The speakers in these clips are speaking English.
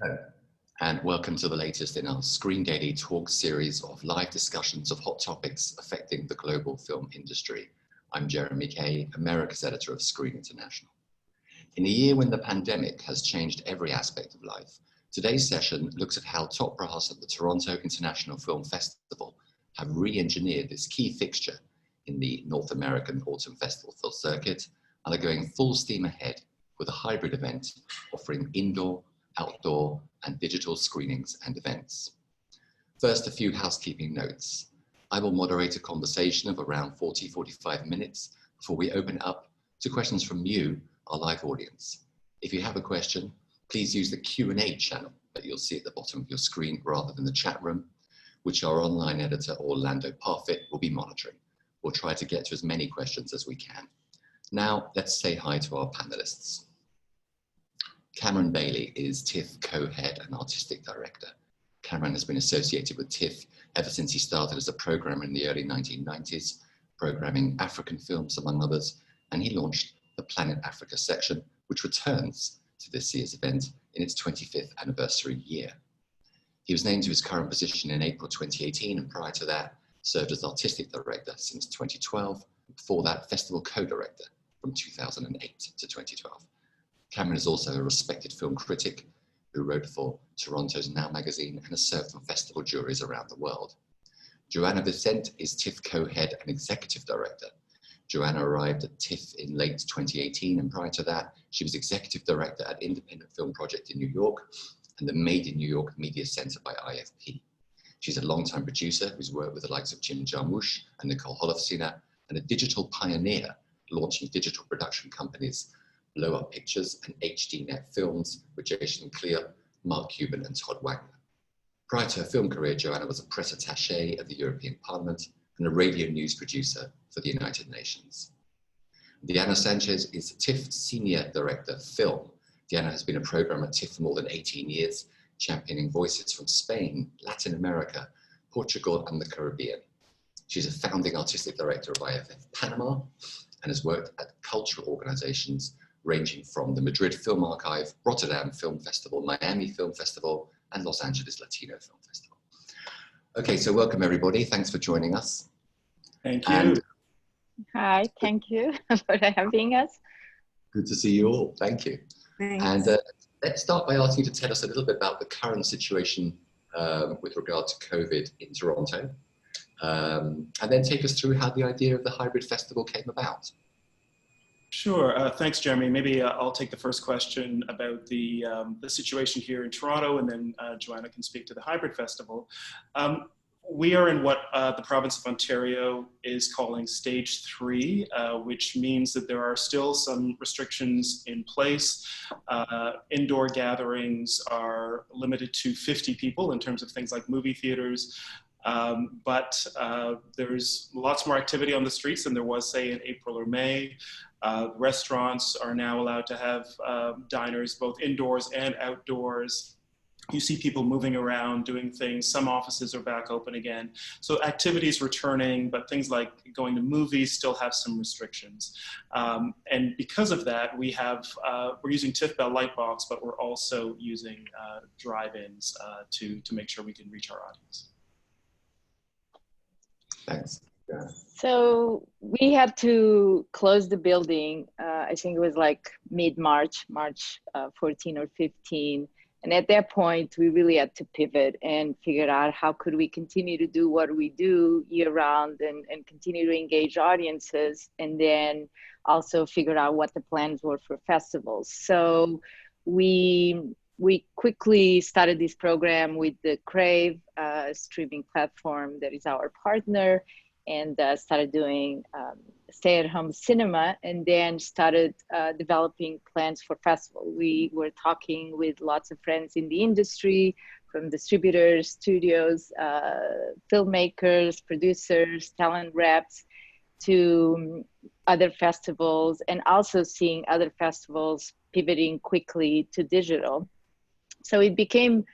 Hello, and welcome to the latest in our ScreenDaily Talks series of live discussions of hot topics affecting the global film industry. I'm Jeremy Kay, America's editor of Screen International. In a year when the pandemic has changed every aspect of life, today's session looks at how top brass at the Toronto International Film Festival have re-engineered this key fixture in the North American Autumn Festival film circuit and are going full steam ahead with a hybrid event offering indoor, outdoor, and digital screenings and events. First, a few housekeeping notes. I will moderate a conversation of around 40-45 minutes before we open up to questions from you, our live audience. If you have a question, please use the Q&A channel that you'll see at the bottom of your screen rather than the chat room, which our online editor, Orlando Parfit, will be monitoring. We'll try to get to as many questions as we can. Now, let's say hi to our panelists. Cameron Bailey is Tiff co-head and artistic director. Cameron has been associated with Tiff ever since he started as a programmer in the early 1990s, programming African films among others, and he launched the Planet Africa section, which returns to this year's event in its 25th anniversary year. He was named to his current position in April 2018, and prior to that, served as artistic director since 2012, before that, festival co-director from 2008 to 2012. Cameron is also a respected film critic who wrote for Toronto's Now magazine and has served on festival juries around the world. Joana Vicente is Tiff co-head and executive director. Joanna arrived at Tiff in late 2018, and prior to that, she was executive director at Independent Film Project in New York and the Made in New York Media Center by IFP. She's a longtime producer who's worked with the likes of Jim Jarmusch and Nicole Holofcener, and a digital pioneer launching digital production companies Blow Up Pictures and HDNet Films with Jason Clear, Mark Cuban, and Todd Wagner. Prior to her film career, Joanna was a press attaché at the European Parliament and a radio news producer for the United Nations. Diana Sanchez is Tiff Senior Director Film. Diana has been a programmer at Tiff for more than 18 years, championing voices from Spain, Latin America, Portugal, and the Caribbean. She's a founding artistic director of IFF Panama and has worked at cultural organizations ranging from the Madrid Film Archive, Rotterdam Film Festival, Miami Film Festival, and Los Angeles Latino Film Festival. Okay, so welcome everybody. Thanks for joining us. Thank you. And hi, thank you for having us. Good to see you all. Thank you. Thanks. And let's start by asking you to tell us a little bit about the current situation with regard to COVID in Toronto, and then take us through how the idea of the hybrid festival came about. Sure. Thanks, Jeremy. Maybe I'll take the first question about the situation here in Toronto, and then Joanna can speak to the hybrid festival. We are in what the province of Ontario is calling stage 3, which means that there are still some restrictions in place. Indoor gatherings are limited to 50 people in terms of things like movie theaters. But there's lots more activity on the streets than there was, say, in April or May. Restaurants are now allowed to have diners both indoors and outdoors. You see people moving around, doing things. Some offices are back open again. So activity is returning, but things like going to movies still have some restrictions. And because of that, we're using Tiff Bell Lightbox, but we're also using drive-ins to make sure we can reach our audience. Thanks. Yeah. So we had to close the building. I think it was like mid-March, March 14 or 15. And at that point, we really had to pivot and figure out how could we continue to do what we do year round and continue to engage audiences, and then also figure out what the plans were for festivals. So we quickly started this program with the Crave streaming platform that is our partner, and started doing stay-at-home cinema, and then started developing plans for festival. We were talking with lots of friends in the industry, from distributors, studios, filmmakers, producers, talent reps, to other festivals, and also seeing other festivals pivoting quickly to digital. So it became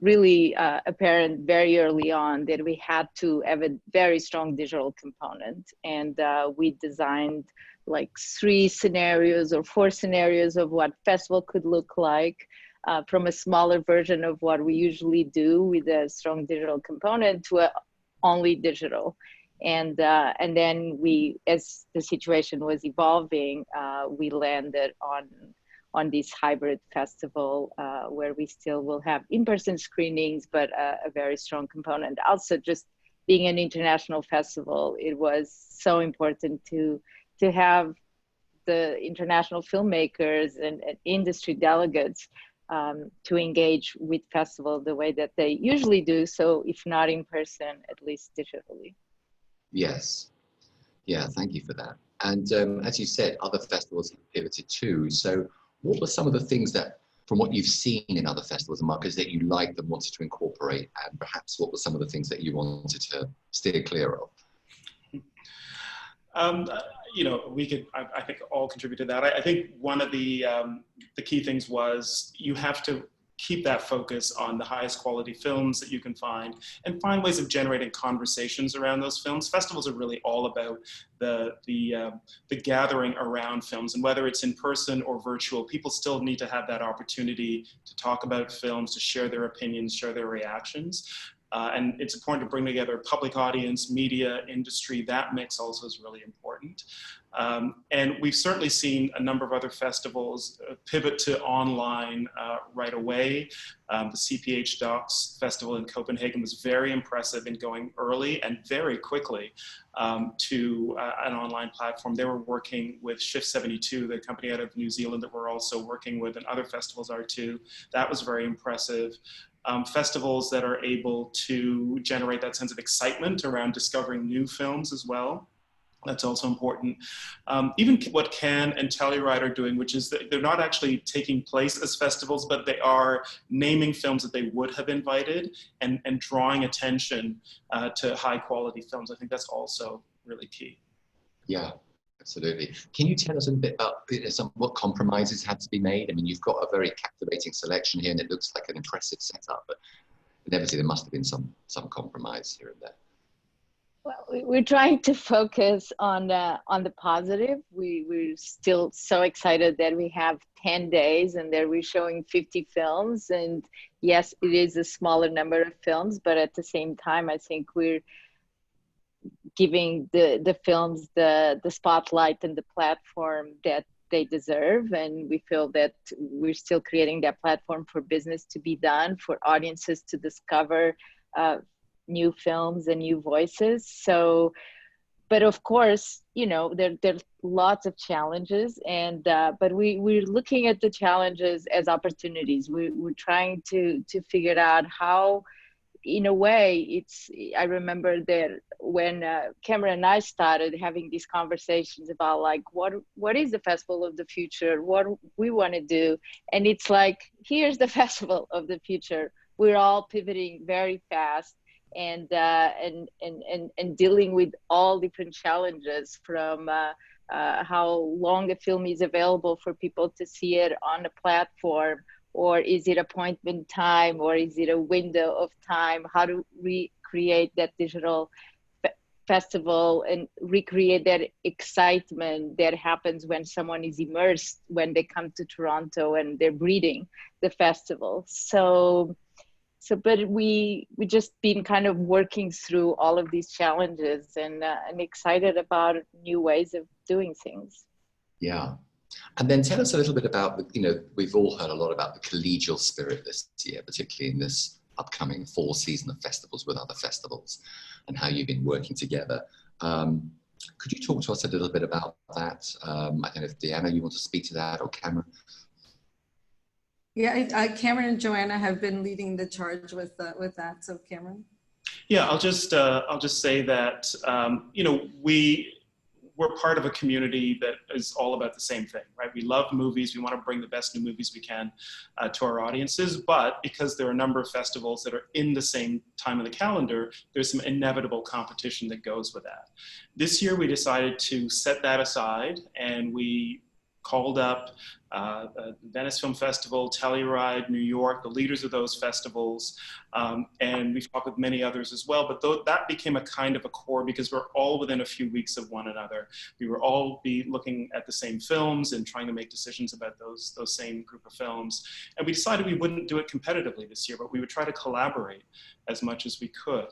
really apparent very early on that we had to have a very strong digital component. And we designed like 3 scenarios or 4 scenarios of what festival could look like. from a smaller version of what we usually do with a strong digital component to a only digital. And then we, as the situation was evolving, we landed on this hybrid festival where we still will have in-person screenings, but a very strong component. Also, just being an international festival, it was so important to have the international filmmakers and industry delegates to engage with festival the way that they usually do. So if not in person, at least digitally. Yes. Yeah, thank you for that. And as you said, other festivals have pivoted too. So what were some of the things that, from what you've seen in other festivals and markets, that you liked and wanted to incorporate? And perhaps what were some of the things that you wanted to steer clear of? You know, we could, I think, all contribute to that. I think one of the key things was you have to keep that focus on the highest quality films that you can find and find ways of generating conversations around those films. Festivals are really all about the gathering around films, and whether it's in person or virtual, people still need to have that opportunity to talk about films, to share their opinions, share their reactions. And it's important to bring together public audience, media, industry. That mix also is really important. And we've certainly seen a number of other festivals pivot to online right away. The CPH Docs Festival in Copenhagen was very impressive in going early and very quickly to an online platform. They were working with Shift 72, the company out of New Zealand that we're also working with, and other festivals are too. That was very impressive. Festivals that are able to generate that sense of excitement around discovering new films as well. That's also important. Even what Cannes and Telluride are doing, which is that they're not actually taking place as festivals, but they are naming films that they would have invited and drawing attention to high quality films. I think that's also really key. Yeah, absolutely. Can you tell us a bit about what compromises had to be made? I mean, you've got a very captivating selection here and it looks like an impressive setup, but inevitably there must have been some compromise here and there. Well, we're trying to focus on the positive. We're still so excited that we have 10 days and that we're showing 50 films. And yes, it is a smaller number of films, but at the same time, I think we're giving the films the spotlight and the platform that they deserve. And we feel that we're still creating that platform for business to be done, for audiences to discover new films and new voices. So, but of course, you know, there's lots of challenges, and but we're looking at the challenges as opportunities. We're trying to figure out how, in a way, I remember that when Cameron and I started having these conversations about like what is the festival of the future, what we want to do, and it's like, here's the festival of the future. We're all pivoting very fast. And dealing with all different challenges, from how long a film is available for people to see it on a platform, or is it appointment time, or is it a window of time? How to recreate that digital festival and recreate that excitement that happens when someone is immersed when they come to Toronto and they're breathing the festival. But we just been kind of working through all of these challenges and excited about new ways of doing things. Yeah. And then tell us a little bit about, we've all heard a lot about the collegial spirit this year, particularly in this upcoming fall season of festivals with other festivals, and how you've been working together. Could you talk to us a little bit about that? I don't know if Diana, you want to speak to that, or Cameron? Yeah, Cameron and Joanna have been leading the charge with that. So Cameron. Yeah, I'll just say that we're part of a community that is all about the same thing, right? We love movies. We want to bring the best new movies we can to our audiences. But because there are a number of festivals that are in the same time of the calendar, there's some inevitable competition that goes with that. This year, we decided to set that aside, and we called up Venice Film Festival, Telluride, New York, the leaders of those festivals, and we've talked with many others as well, but that became a kind of a core because we're all within a few weeks of one another. We were all looking at the same films and trying to make decisions about those same group of films. And we decided we wouldn't do it competitively this year, but we would try to collaborate as much as we could.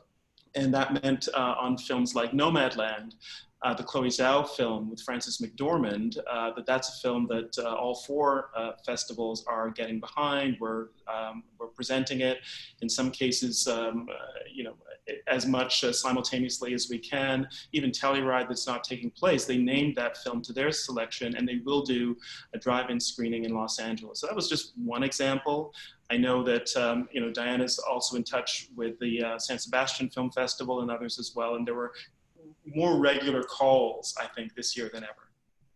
And that meant on films like Nomadland, the Chloe Zhao film with Frances McDormand, that's a film that all four festivals are getting behind. We're presenting it in some cases, as much simultaneously as we can. Even Telluride, that's not taking place, they named that film to their selection, and they will do a drive-in screening in Los Angeles. So that was just one example. I know that Diana's also in touch with the San Sebastian Film Festival and others as well, and there were more regular calls, I think, this year than ever.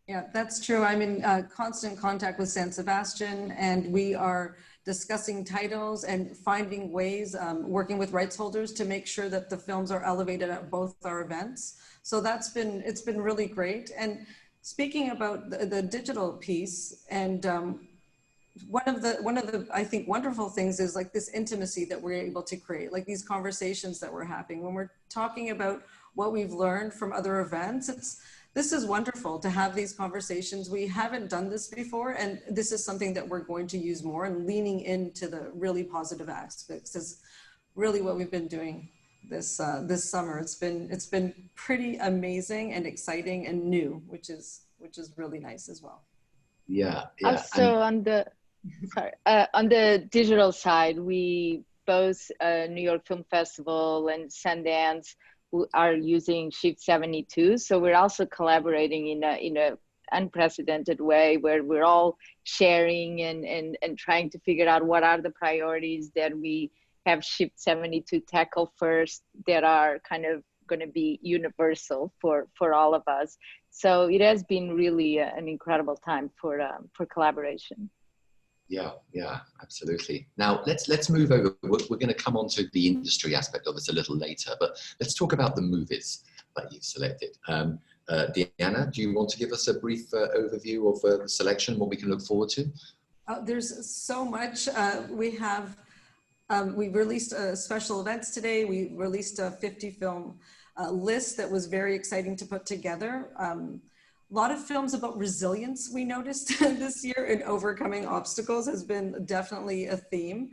Yeah, that's true. I'm in constant contact with San Sebastian, and we are discussing titles and finding ways, working with rights holders to make sure that the films are elevated at both our events. So it's been really great. And speaking about the digital piece, and one of the I think wonderful things is like this intimacy that we're able to create, like these conversations that we're having when we're talking about what we've learned from other events. This is wonderful to have these conversations. We haven't done this before, and this is something that we're going to use more, and leaning into the really positive aspects is really what we've been doing this summer. It's been pretty amazing and exciting and new, which is really nice as well. Yeah. Also on the digital side, we both New York Film Festival and Sundance are using Shift 72. So we're also collaborating in a unprecedented way where we're all sharing and trying to figure out what are the priorities that we have Shift 72 tackle first that are kind of going to be universal for all of us. So it has been really an incredible time for collaboration. Yeah, absolutely. Now let's move over. We're going to come on to the industry aspect of this a little later, but let's talk about the movies that you've selected. Diana, do you want to give us a brief overview of the selection, what we can look forward to? There's so much. We released special events today. We released a 50 film list that was very exciting to put together. A lot of films about resilience we noticed this year, and overcoming obstacles has been definitely a theme.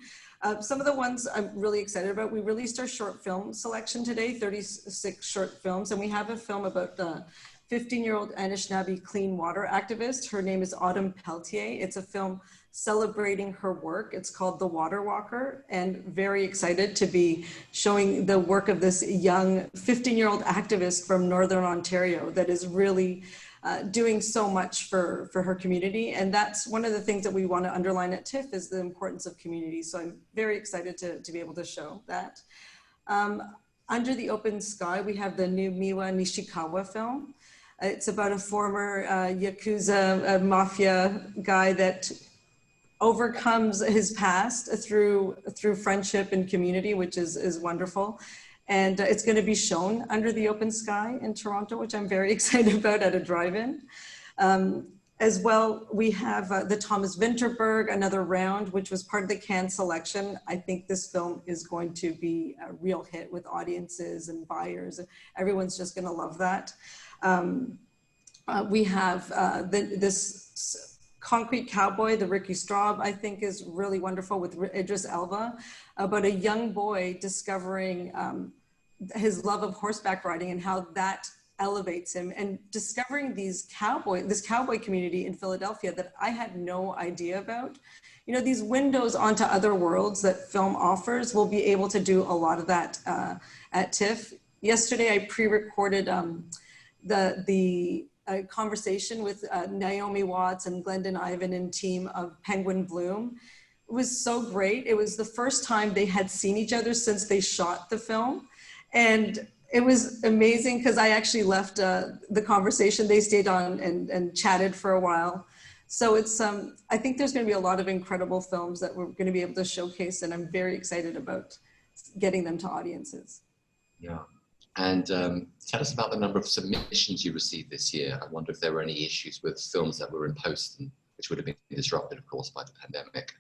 Some of the ones I'm really excited about, we released our short film selection today, 36 short films, and we have a film about the 15-year-old Anishinaabe clean water activist. Her name is Autumn Peltier. It's a film celebrating her work. It's called The Water Walker, and very excited to be showing the work of this young 15-year-old activist from Northern Ontario that is really doing so much for her community. And that's one of the things that we want to underline at TIFF is the importance of community. So I'm very excited to be able to show that. Under the Open Sky, we have the new Miwa Nishikawa film. It's about a former Yakuza mafia guy that overcomes his past through friendship and community, which is wonderful. And it's going to be shown under the open sky in Toronto, which I'm very excited about at a drive-in. As well, we have the Thomas Vinterberg, Another Round, which was part of the Cannes selection. I think this film is going to be a real hit with audiences and buyers. Everyone's just going to love that. We have this Concrete Cowboy, the Ricky Straub, I think is really wonderful with Idris Elba, about a young boy discovering his love of horseback riding and how that elevates him, and discovering this cowboy community in Philadelphia that I had no idea about. You know, these windows onto other worlds that film offers, we'll be able to do a lot of that at TIFF. Yesterday, I pre-recorded a conversation with Naomi Watts and Glendon Ivan and team of Penguin Bloom. It was so great. It was the first time they had seen each other since they shot the film. And it was amazing because I actually left the conversation. They stayed on and chatted for a while. So it's, I think there's going to be a lot of incredible films that we're going to be able to showcase, and I'm very excited about getting them to audiences. Yeah. And tell us about the number of submissions you received this year. I wonder if there were any issues with films that were in post, which would have been disrupted, of course, by the pandemic.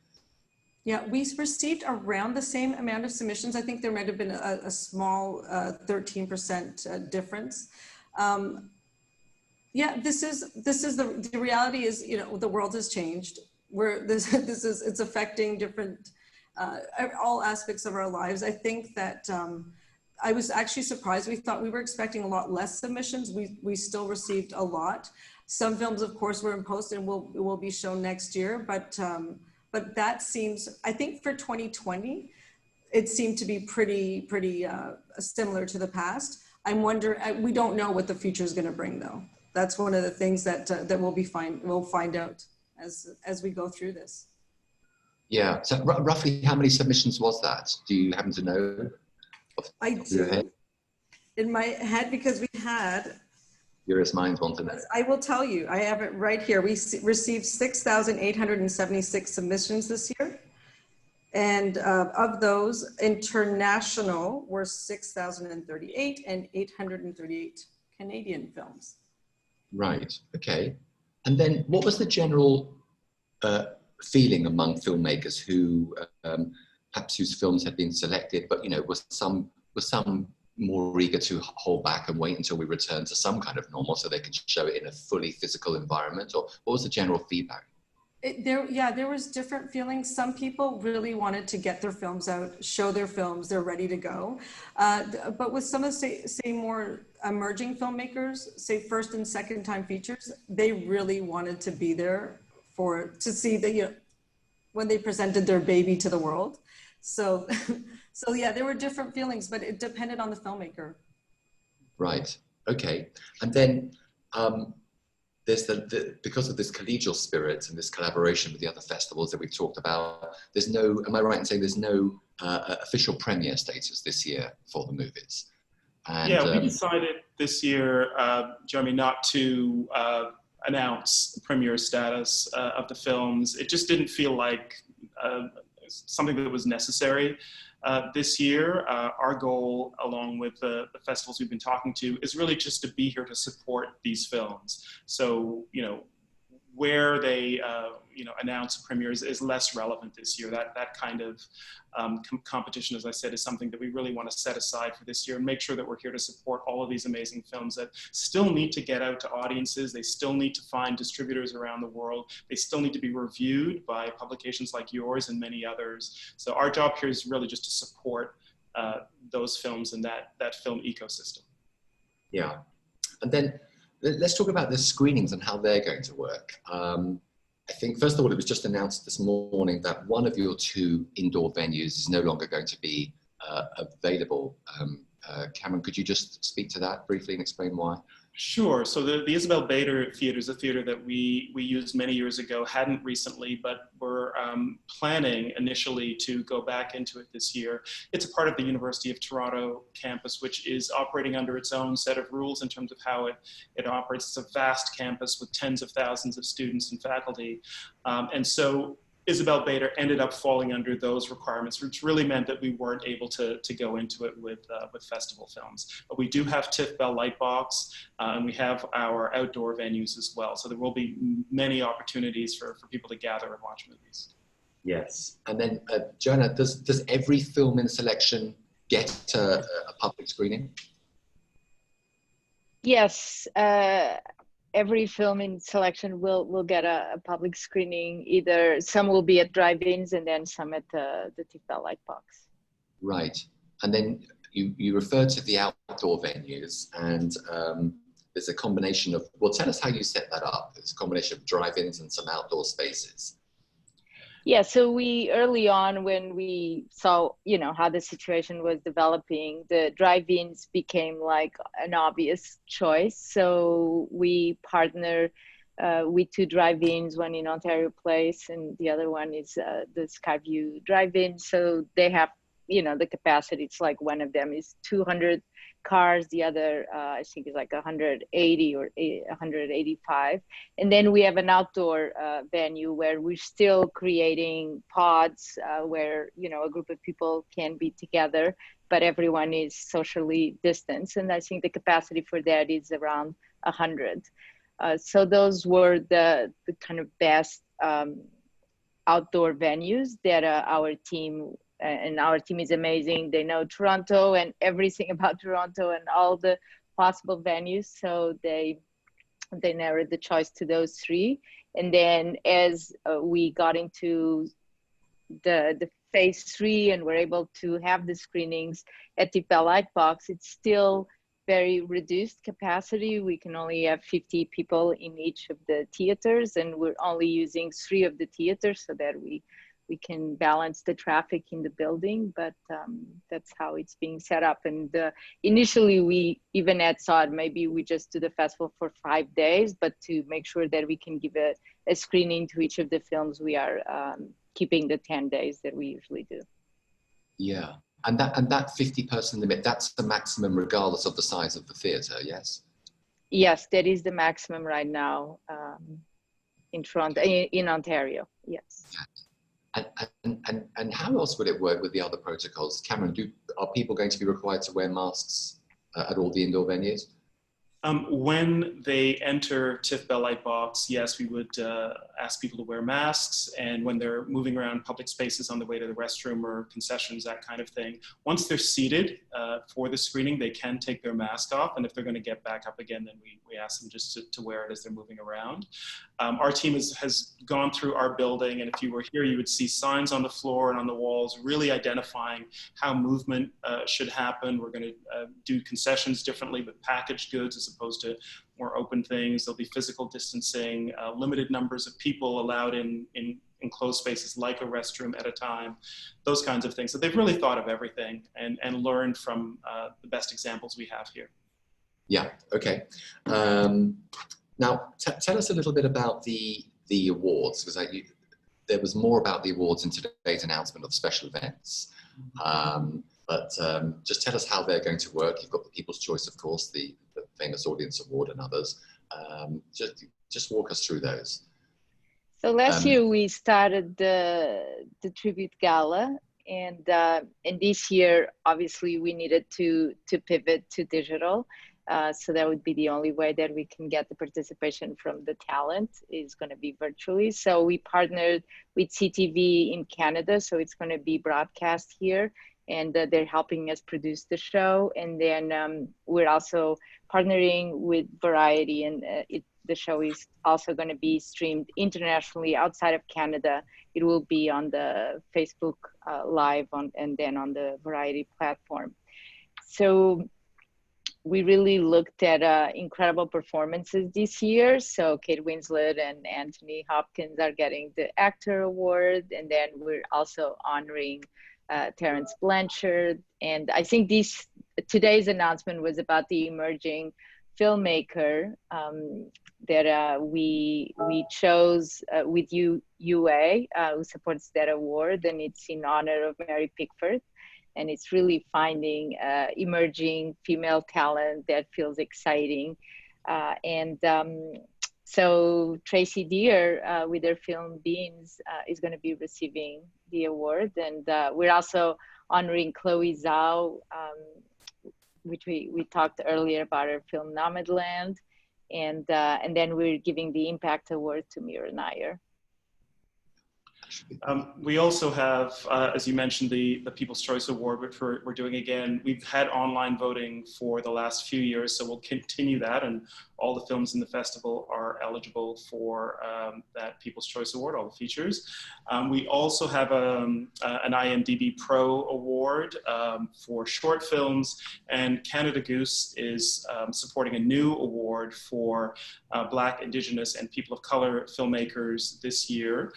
Yeah, we received around the same amount of submissions. I think there might have been a small 13% difference. Yeah, this is the reality is, you know, the world has changed. It's affecting different, all aspects of our lives. I think that I was actually surprised. We were expecting a lot less submissions. We still received a lot. Some films, of course, were in post and will be shown next year, but that seems, I think for 2020, it seemed to be pretty similar to the past. We don't know what the future is going to bring, though. That's one of the things that we'll find out as we go through this. Yeah. So roughly, how many submissions was that? Do you happen to know? I do. In my head, because we had. Curious minds want to know. I will tell you, I have it right here. We received 6,876 submissions this year. And of those, international were 6,038 and 838 Canadian films. Right, okay. And then what was the general feeling among filmmakers who, perhaps whose films had been selected, but, you know, was some more eager to hold back and wait until we return to some kind of normal so they could show it in a fully physical environment? Or what was the general feedback? There was different feelings. Some people really wanted to get their films out, show their films, they're ready to go. But with some of, say more emerging filmmakers, say first and second time features, they really wanted to be there to see the, you know, when they presented their baby to the world. So, so yeah, there were different feelings, but it depended on the filmmaker. Right. Okay. And then there's because of this collegial spirit and this collaboration with the other festivals that we've talked about, there's no, am I right in saying there's no official premiere status this year for the movies? And, yeah, we decided this year, Jeremy, not to announce premiere status of the films. It just didn't feel like something that was necessary. This year, our goal, along with the festivals we've been talking to, is really just to be here to support these films. So, you know, where they, you know, announce premieres is less relevant this year. That kind of competition, as I said, is something that we really want to set aside for this year and make sure that we're here to support all of these amazing films that still need to get out to audiences. They still need to find distributors around the world. They still need to be reviewed by publications like yours and many others. So our job here is really just to support those films and that film ecosystem. Yeah. And then let's talk about the screenings and how they're going to work. I think, first of all, it was just announced this morning that one of your two indoor venues is no longer going to be available. Cameron, could you just speak to that briefly and explain why? Sure. So the Isabelle Theater is a theater that we used many years ago, hadn't recently, but we're planning initially to go back into it this year. It's a part of the University of Toronto campus, which is operating under its own set of rules in terms of how it operates. It's a vast campus with tens of thousands of students and faculty. And so Isabelle Bader ended up falling under those requirements, which really meant that we weren't able to go into it with festival films. But we do have Tiff Bell Lightbox, and we have our outdoor venues as well. So there will be many opportunities for people to gather and watch movies. Yes. And then, Joanna, does every film in selection get a public screening? Yes. Every film in selection will get a public screening. Either some will be at drive-ins and then some at the Tiff Bell Lightbox. Right. And then you referred to the outdoor venues, and there's a combination of, well, tell us how you set that up. It's a combination of drive-ins and some outdoor spaces. Yeah, so we early on, when we saw, you know, how the situation was developing, the drive-ins became like an obvious choice. So we partner with two drive-ins, one in Ontario Place and the other one is the Skyview Drive-In. So they have you know, the capacity. It's like one of them is 200 cars, the other I think is like 180 or 185. And then we have an outdoor venue where we're still creating pods where, you know, a group of people can be together, but everyone is socially distanced. And I think the capacity for that is around 100. So those were the kind of best outdoor venues that our team, and our team is amazing. They know Toronto and everything about Toronto and all the possible venues. So they narrowed the choice to those three. And then as we got into the phase 3 and we're able to have the screenings at the Lightbox, it's still very reduced capacity. We can only have 50 people in each of the theaters, and we're only using 3 of the theaters so that we can balance the traffic in the building. But that's how it's being set up. And initially we even had thought maybe we just do the festival for 5 days, but to make sure that we can give a screening to each of the films, we are keeping the 10 days that we usually do. Yeah. And that 50-person limit, that's the maximum regardless of the size of the theatre, yes? Yes, that is the maximum right now in Toronto, in Ontario, yes. And how else would it work with the other protocols? Cameron, are people going to be required to wear masks at all the indoor venues? When they enter Tiff Lightbox, yes, we would ask people to wear masks, and when they're moving around public spaces on the way to the restroom or concessions, that kind of thing. Once they're seated for the screening, they can take their mask off, and if they're going to get back up again, then we ask them just to wear it as they're moving around. Our team has gone through our building, and if you were here, you would see signs on the floor and on the walls really identifying how movement should happen. We're going to do concessions differently with packaged goods as opposed to more open things. There'll be physical distancing, limited numbers of people allowed in enclosed spaces like a restroom at a time, those kinds of things. So they've really thought of everything and learned from the best examples we have here. Yeah, okay. Now, tell us a little bit about the awards, because there was more about the awards in today's announcement of special events. But just tell us how they're going to work. You've got the People's Choice, of course, the Famous Audience Award and others. Just walk us through those. So last year we started the Tribute Gala, and this year, obviously, we needed to pivot to digital. So that would be the only way that we can get the participation from the talent is going to be virtually. So we partnered with CTV in Canada, so it's going to be broadcast here, and they're helping us produce the show. And then we're also partnering with Variety, and the show is also going to be streamed internationally outside of Canada. It will be on the Facebook Live and then on the Variety platform. So we really looked at incredible performances this year. So Kate Winslet and Anthony Hopkins are getting the Actor Award, and then we're also honoring Terrence Blanchard. And I think today's announcement was about the emerging filmmaker that we chose with UA, who supports that award, and it's in honor of Mary Pickford. And it's really finding emerging female talent that feels exciting. So Tracy Deer with her film Beans is going to be receiving the award. And we're also honoring Chloe Zhao, which we talked earlier about her film Nomadland. And then we're giving the Impact Award to Mira Nair. We also have, as you mentioned, the People's Choice Award, which we're doing again. We've had online voting for the last few years, so we'll continue that, and all the films in the festival are eligible for that People's Choice Award, all the features. We also have an IMDb Pro Award for short films, and Canada Goose is supporting a new award for Black, Indigenous, and people of color filmmakers this year.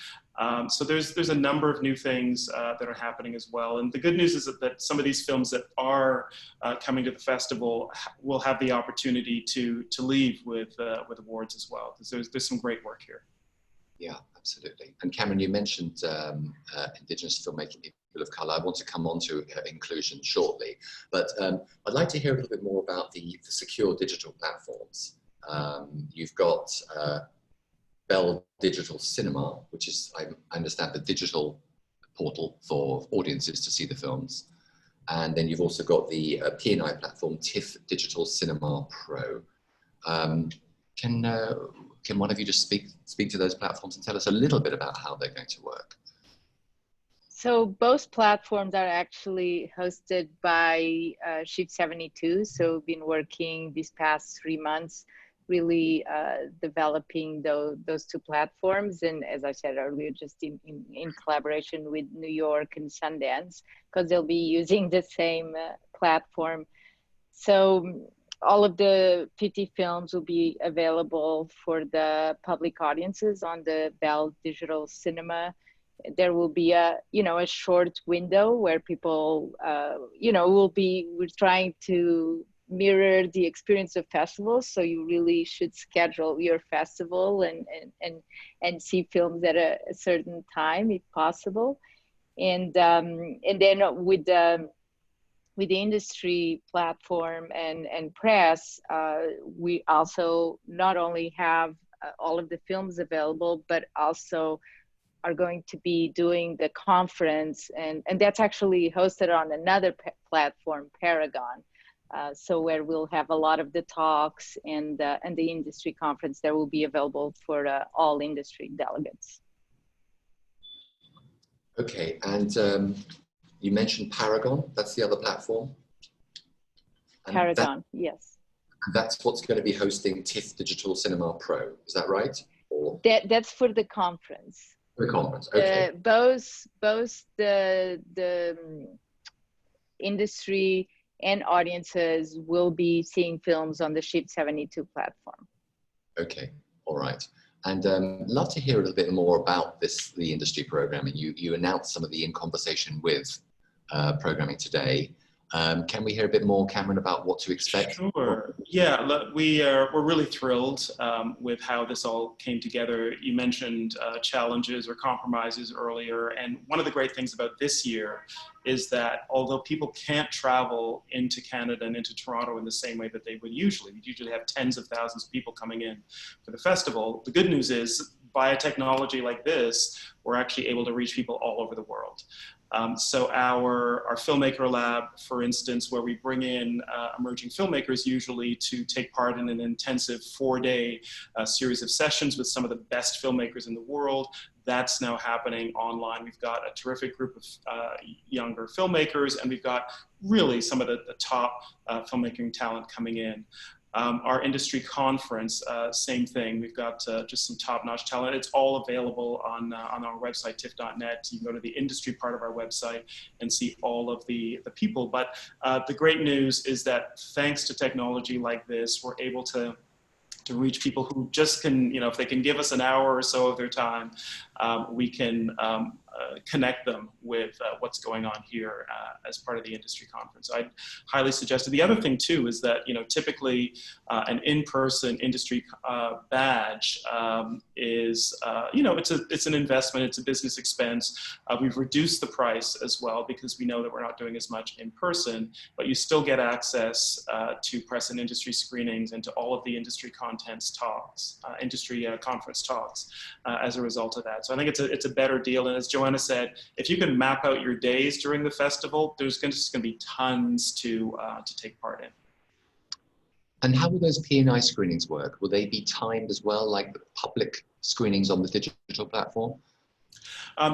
So there's a number of new things that are happening as well. And the good news is that some of these films that are coming to the festival will have the opportunity to leave with awards as well. There's some great work here. Yeah, absolutely. And Cameron, you mentioned Indigenous filmmaking, people of colour. I want to come on to inclusion shortly, but I'd like to hear a little bit more about the secure digital platforms. You've got Bell Digital Cinema, which is, I understand, the digital portal for audiences to see the films. And then you've also got the P&I platform, Tiff Digital Cinema Pro. Can one of you just speak to those platforms and tell us a little bit about how they're going to work? So both platforms are actually hosted by Shift 72. So we've been working these past 3 months, really developing those two platforms. And as I said earlier, just in collaboration with New York and Sundance, because they'll be using the same platform. So all of the 50 films will be available for the public audiences on the Bell Digital Cinema. There will be a short window where people, we're trying to mirror the experience of festivals. So you really should schedule your festival and see films at a certain time if possible. And then with the industry platform and press, we also not only have all of the films available, but also are going to be doing the conference, and that's actually hosted on another platform, Paragon. So where we'll have a lot of the talks and the industry conference that will be available for all industry delegates. Okay, and you mentioned Paragon, that's the other platform? And Paragon, yes. That's what's going to be hosting TIFF Digital Cinema Pro, is that right? Or? That's for the conference. The conference, okay. Both the industry and audiences will be seeing films on the Shift 72 platform. Okay, all right. And love to hear a little bit more about the industry programming. You announced some of the In Conversation With programming today. Can we hear a bit more, Cameron, about what to expect? Sure. Yeah, look, we're really thrilled with how this all came together. You mentioned challenges or compromises earlier, and one of the great things about this year is that although people can't travel into Canada and into Toronto in the same way that they would usually, we usually have tens of thousands of people coming in for the festival. The good news is, via technology like this, we're actually able to reach people all over the world. So our filmmaker lab, for instance, where we bring in emerging filmmakers usually to take part in an intensive 4-day series of sessions with some of the best filmmakers in the world, that's now happening online. We've got a terrific group of younger filmmakers, and we've got really some of the top filmmaking talent coming in. Our industry conference, same thing. We've got just some top-notch talent. It's all available on our website, tiff.net. You can go to the industry part of our website and see all of the people. But the great news is that thanks to technology like this, we're able to reach people who just can, if they can give us an hour or so of their time, we can connect them with what's going on here as part of the industry conference. I'd highly suggest it. The other thing too is that, typically an in-person industry badge is, it's an investment, it's a business expense. We've reduced the price as well because we know that we're not doing as much in person, but you still get access to press and industry screenings and to all of the industry contents talks, industry conference talks as a result of that. So I think it's a better deal. And as Joanna said, if you can map out your days during the festival, there's just going to be tons to take part in. And how will those P&I screenings work? Will they be timed as well, like the public screenings on the digital platform?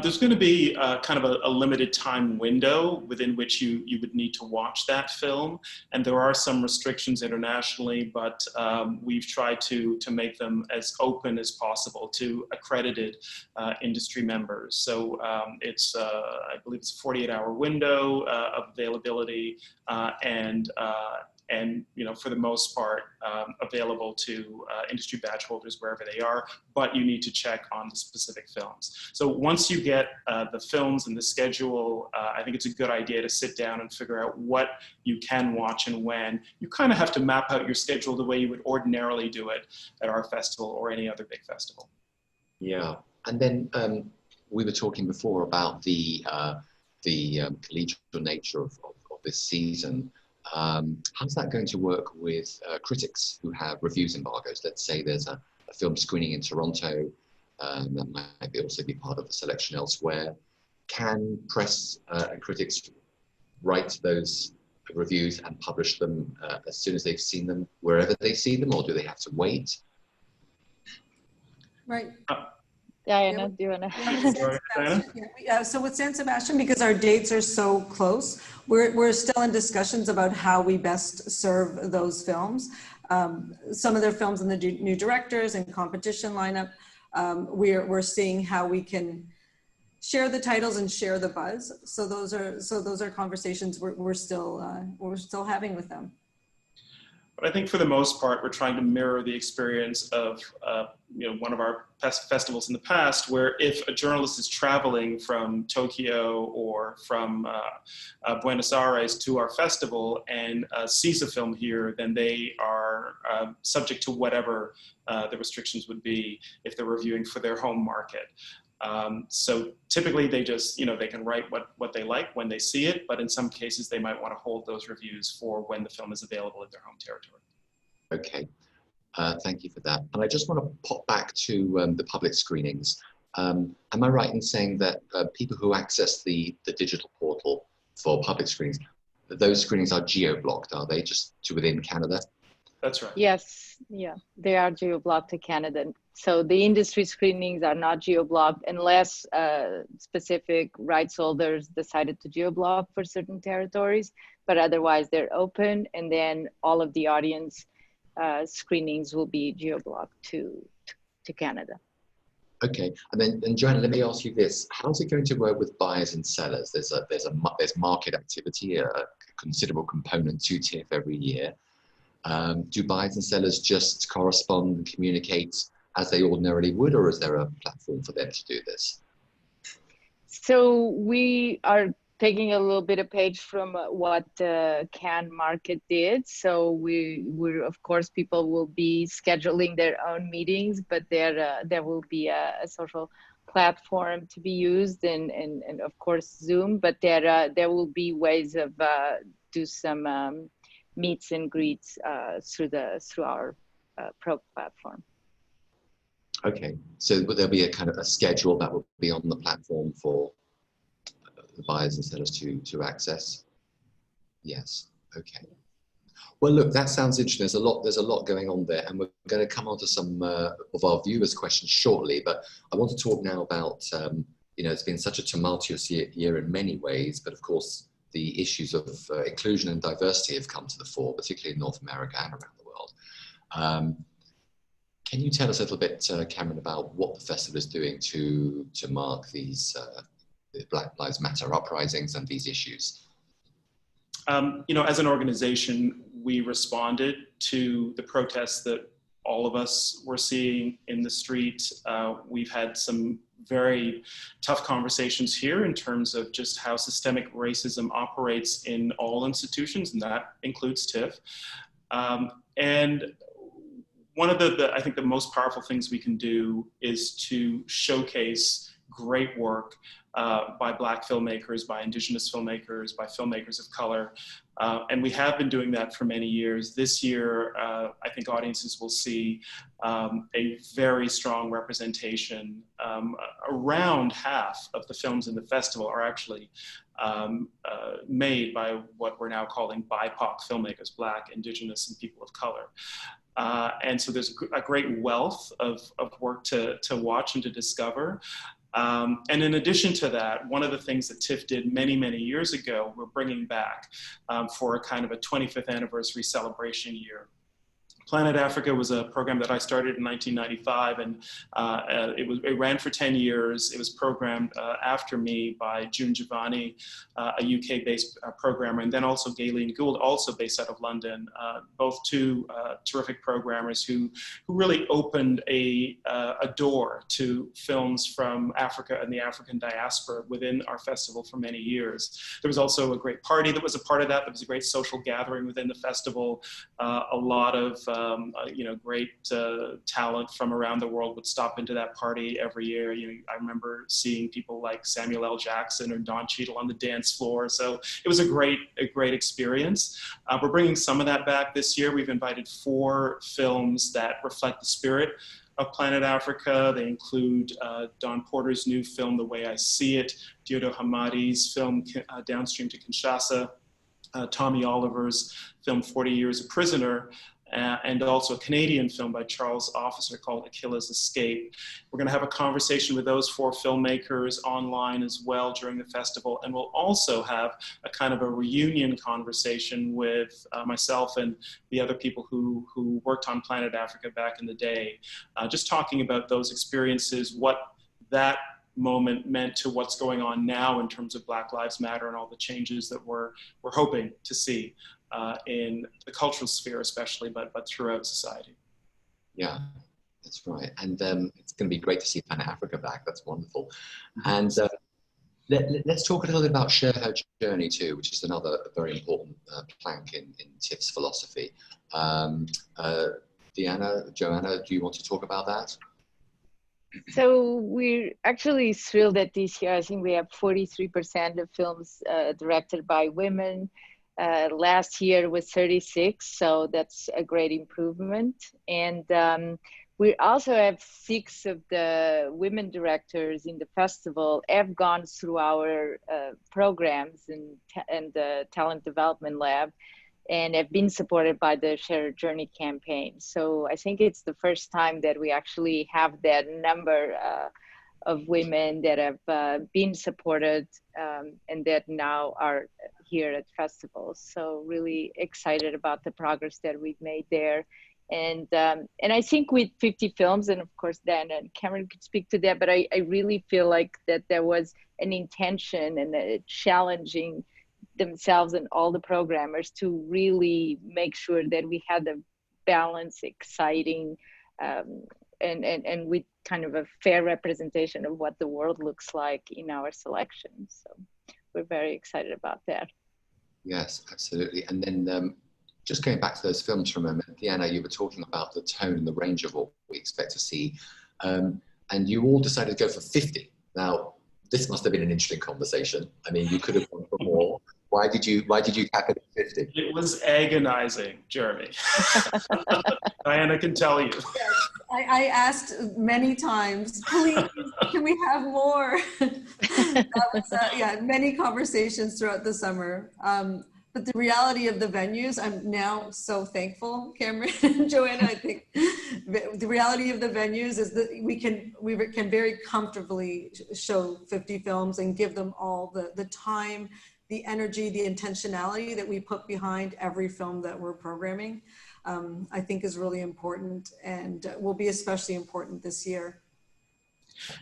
There's going to be kind of a limited time window within which you would need to watch that film. And there are some restrictions internationally, but we've tried to make them as open as possible to accredited industry members. So it's, I believe it's a 48-hour window of availability and for the most part, available to industry badge holders wherever they are, but you need to check on the specific films. So once you get the films and the schedule, I think it's a good idea to sit down and figure out what you can watch and when. You kind of have to map out your schedule the way you would ordinarily do it at our festival or any other big festival. Yeah. And then we were talking before about the collegial nature of this season. How's that going to work with critics who have reviews embargoes? Let's say there's a film screening in Toronto that might also be part of the selection elsewhere. Can press and critics write those reviews and publish them as soon as they've seen them, wherever they see them, or do they have to wait? Right. Diana, do you want to? So with San Sebastian, because our dates are so close, we're still in discussions about how we best serve those films. Some of their films in the new directors and competition lineup, we're seeing how we can share the titles and share the buzz. So those are conversations we're still having with them. But I think for the most part, we're trying to mirror the experience of one of our festivals in the past, where if a journalist is traveling from Tokyo or from Buenos Aires to our festival and sees a film here, then they are subject to whatever the restrictions would be if they're reviewing for their home market. So typically they just, they can write what they like when they see it, but in some cases they might want to hold those reviews for when the film is available in their home territory. Okay, thank you for that. And I just want to pop back to the public screenings. Am I right in saying that people who access the digital portal for public screenings, those screenings are geo-blocked, are they, just to within Canada? That's right. Yes, yeah, they are geo-blocked to Canada. So the industry screenings are not geo-blocked unless specific rights holders decided to geo-block for certain territories, but otherwise they're open, and then all of the audience screenings will be geo-blocked to Canada. Okay, and Joanna, let me ask you this: how's it going to work with buyers and sellers? There's market activity, a considerable component to Tiff every year. Do buyers and sellers just correspond and communicate as they ordinarily would, or is there a platform for them to do this? So we are taking a little bit of page from what Cannes market did. So we're of course, people will be scheduling their own meetings, but there will be a social platform to be used, and of course Zoom, but there will be ways of do some meets and greets through our pro platform. Okay, so will there be a kind of a schedule that will be on the platform for the buyers and sellers to access? Yes. Okay. Well, look, that sounds interesting. There's a lot going on there, and we're going to come on to some of our viewers' questions shortly. But I want to talk now about it's been such a tumultuous year in many ways, but of course the issues of inclusion and diversity have come to the fore, particularly in North America and around the world. Can you tell us a little bit, Cameron, about what the festival is doing to mark these the Black Lives Matter uprisings and these issues? As an organization, we responded to the protests that all of us were seeing in the street. We've had some very tough conversations here in terms of just how systemic racism operates in all institutions, and that includes TIFF. And one of I think the most powerful things we can do is to showcase great work by Black filmmakers, by Indigenous filmmakers, by filmmakers of color. And we have been doing that for many years. This year, I think audiences will see a very strong representation. Around half of the films in the festival are actually made by what we're now calling BIPOC filmmakers, Black, Indigenous, and people of color. And so there's a great wealth of work to watch and to discover. And in addition to that, one of the things that TIFF did many, many years ago, we're bringing back for a kind of a 25th anniversary celebration year. Planet Africa was a program that I started in 1995, and it ran for 10 years. It was programmed after me by June Giovanni, a UK-based programmer, and then also Gayleen Gould, also based out of London, both two terrific programmers who really opened a door to films from Africa and the African diaspora within our festival for many years. There was also a great party that was a part of that. There was a great social gathering within the festival, a lot of great talent from around the world would stop into that party every year. I remember seeing people like Samuel L. Jackson or Don Cheadle on the dance floor. So it was a great experience. We're bringing some of that back this year. We've invited 4 films that reflect the spirit of Planet Africa. They include Don Porter's new film, The Way I See It, Diodo Hamadi's film, Downstream to Kinshasa, Tommy Oliver's film 40 Years a Prisoner, and also a Canadian film by Charles Officer called Achilles' Escape. We're going to have a conversation with those 4 filmmakers online as well during the festival, and we'll also have a kind of a reunion conversation with myself and the other people who worked on Planet Africa back in the day, just talking about those experiences, what that moment meant to what's going on now in terms of Black Lives Matter and all the changes that we're hoping to see in the cultural sphere especially, but throughout society. Yeah, that's right. And it's going to be great to see Planet Africa back. That's wonderful. And let's talk a little bit about Share Her Journey too, which is another very important plank in Tiff's philosophy. Diana, Joanna, do you want to talk about that? So we're actually thrilled that this year, I think we have 43% of films directed by women. Last year was 36, so that's a great improvement. And we also have 6 of the women directors in the festival have gone through our programs and the Talent Development Lab, and have been supported by the Share Her Journey campaign. So I think it's the first time that we actually have that number of women that have been supported and that now are here at festivals. So really excited about the progress that we've made there. And I think with 50 films, and of course Dan and Cameron could speak to that, but I really feel like that there was an intention and challenging themselves and all the programmers to really make sure that we had a balanced, exciting, and with kind of a fair representation of what the world looks like in our selection. So we're very excited about that. Yes, absolutely. And then just going back to those films for a moment, Diana, you were talking about the tone and the range of what we expect to see. And you all decided to go for 50. Now, this must have been an interesting conversation. I mean, you could have gone for more. Why did you cap it at 50? It was agonizing, Jeremy. Diana can tell you. Yes, I asked many times, please, can we have more? That was, many conversations throughout the summer. But the reality of the venues, I'm now so thankful, Cameron and Joanna. I think the reality of the venues is that we can very comfortably show 50 films and give them all the time, the energy, the intentionality that we put behind every film that we're programming, I think is really important and will be especially important this year.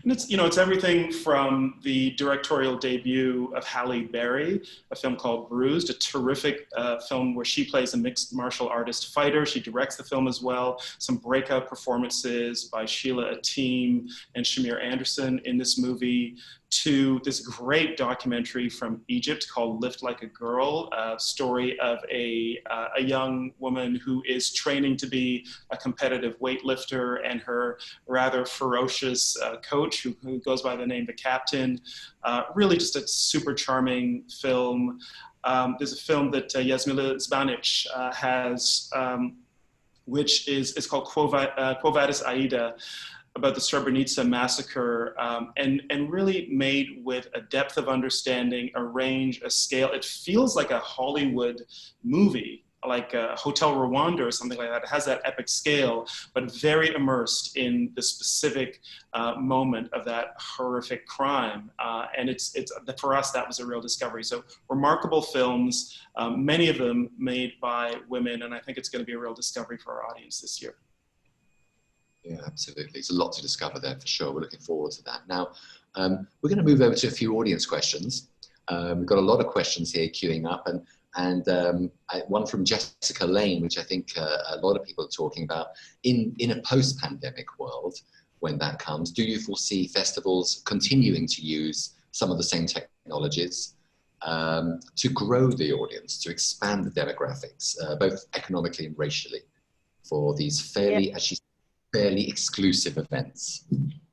And it's everything from the directorial debut of Halle Berry, a film called Bruised, a terrific film where she plays a mixed martial artist fighter. She directs the film as well. Some breakout performances by Sheila Ateem and Shamir Anderson in this movie, to this great documentary from Egypt called Lift Like a Girl, a story of a young woman who is training to be a competitive weightlifter and her rather ferocious coach who goes by the name The Captain. Really just a super charming film. There's a film that Jasmila Zbanic has, which is called Quo Vadis Aida, about the Srebrenica massacre, and really made with a depth of understanding, a range, a scale. It feels like a Hollywood movie, like Hotel Rwanda or something like that. It has that epic scale, but very immersed in the specific moment of that horrific crime. And it's for us, that was a real discovery. So remarkable films, many of them made by women, and I think it's going to be a real discovery for our audience this year. Yeah, absolutely. There's a lot to discover there for sure. We're looking forward to that. Now, we're going to move over to a few audience questions. We've got a lot of questions here queuing up, and one from Jessica Lane, which I think a lot of people are talking about. In a post-pandemic world, when that comes, do you foresee festivals continuing to use some of the same technologies to grow the audience, to expand the demographics, both economically and racially? for these fairly, as she said, fairly exclusive events,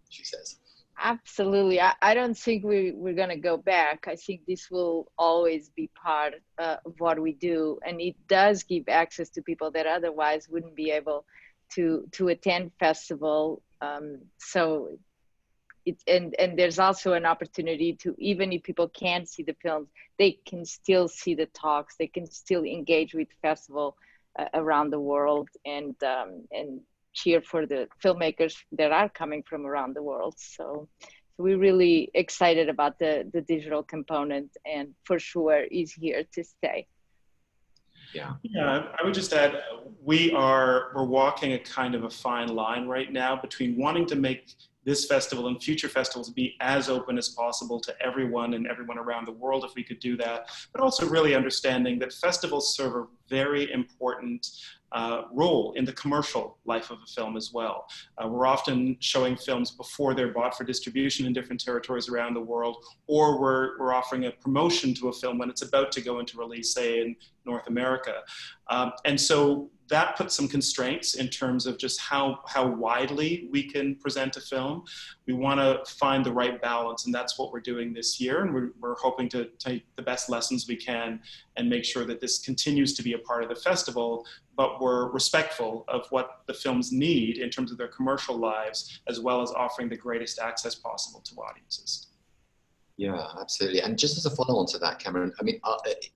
she says. Absolutely. I don't think we're going to go back. I think this will always be part of what we do. And it does give access to people that otherwise wouldn't be able to attend festival. So and there's also an opportunity to, even if people can't see the films, they can still see the talks. They can still engage with festival around the world and cheer for the filmmakers that are coming from around the world. So we're really excited about the digital component, and for sure is here to stay. Yeah, I would just add, we're walking a kind of a fine line right now between wanting to make this festival and future festivals be as open as possible to everyone and everyone around the world, if we could do that, but also really understanding that festivals serve a very important role in the commercial life of a film as well. We're often showing films before they're bought for distribution in different territories around the world, or we're offering a promotion to a film when it's about to go into release, say in North America. And so that puts some constraints in terms of just how widely we can present a film. We want to find the right balance, and that's what we're doing this year. And we're hoping to take the best lessons we can and make sure that this continues to be a part of the festival, but we're respectful of what the films need in terms of their commercial lives, as well as offering the greatest access possible to audiences. Yeah, absolutely. And just as a follow-on to that, Cameron, I mean,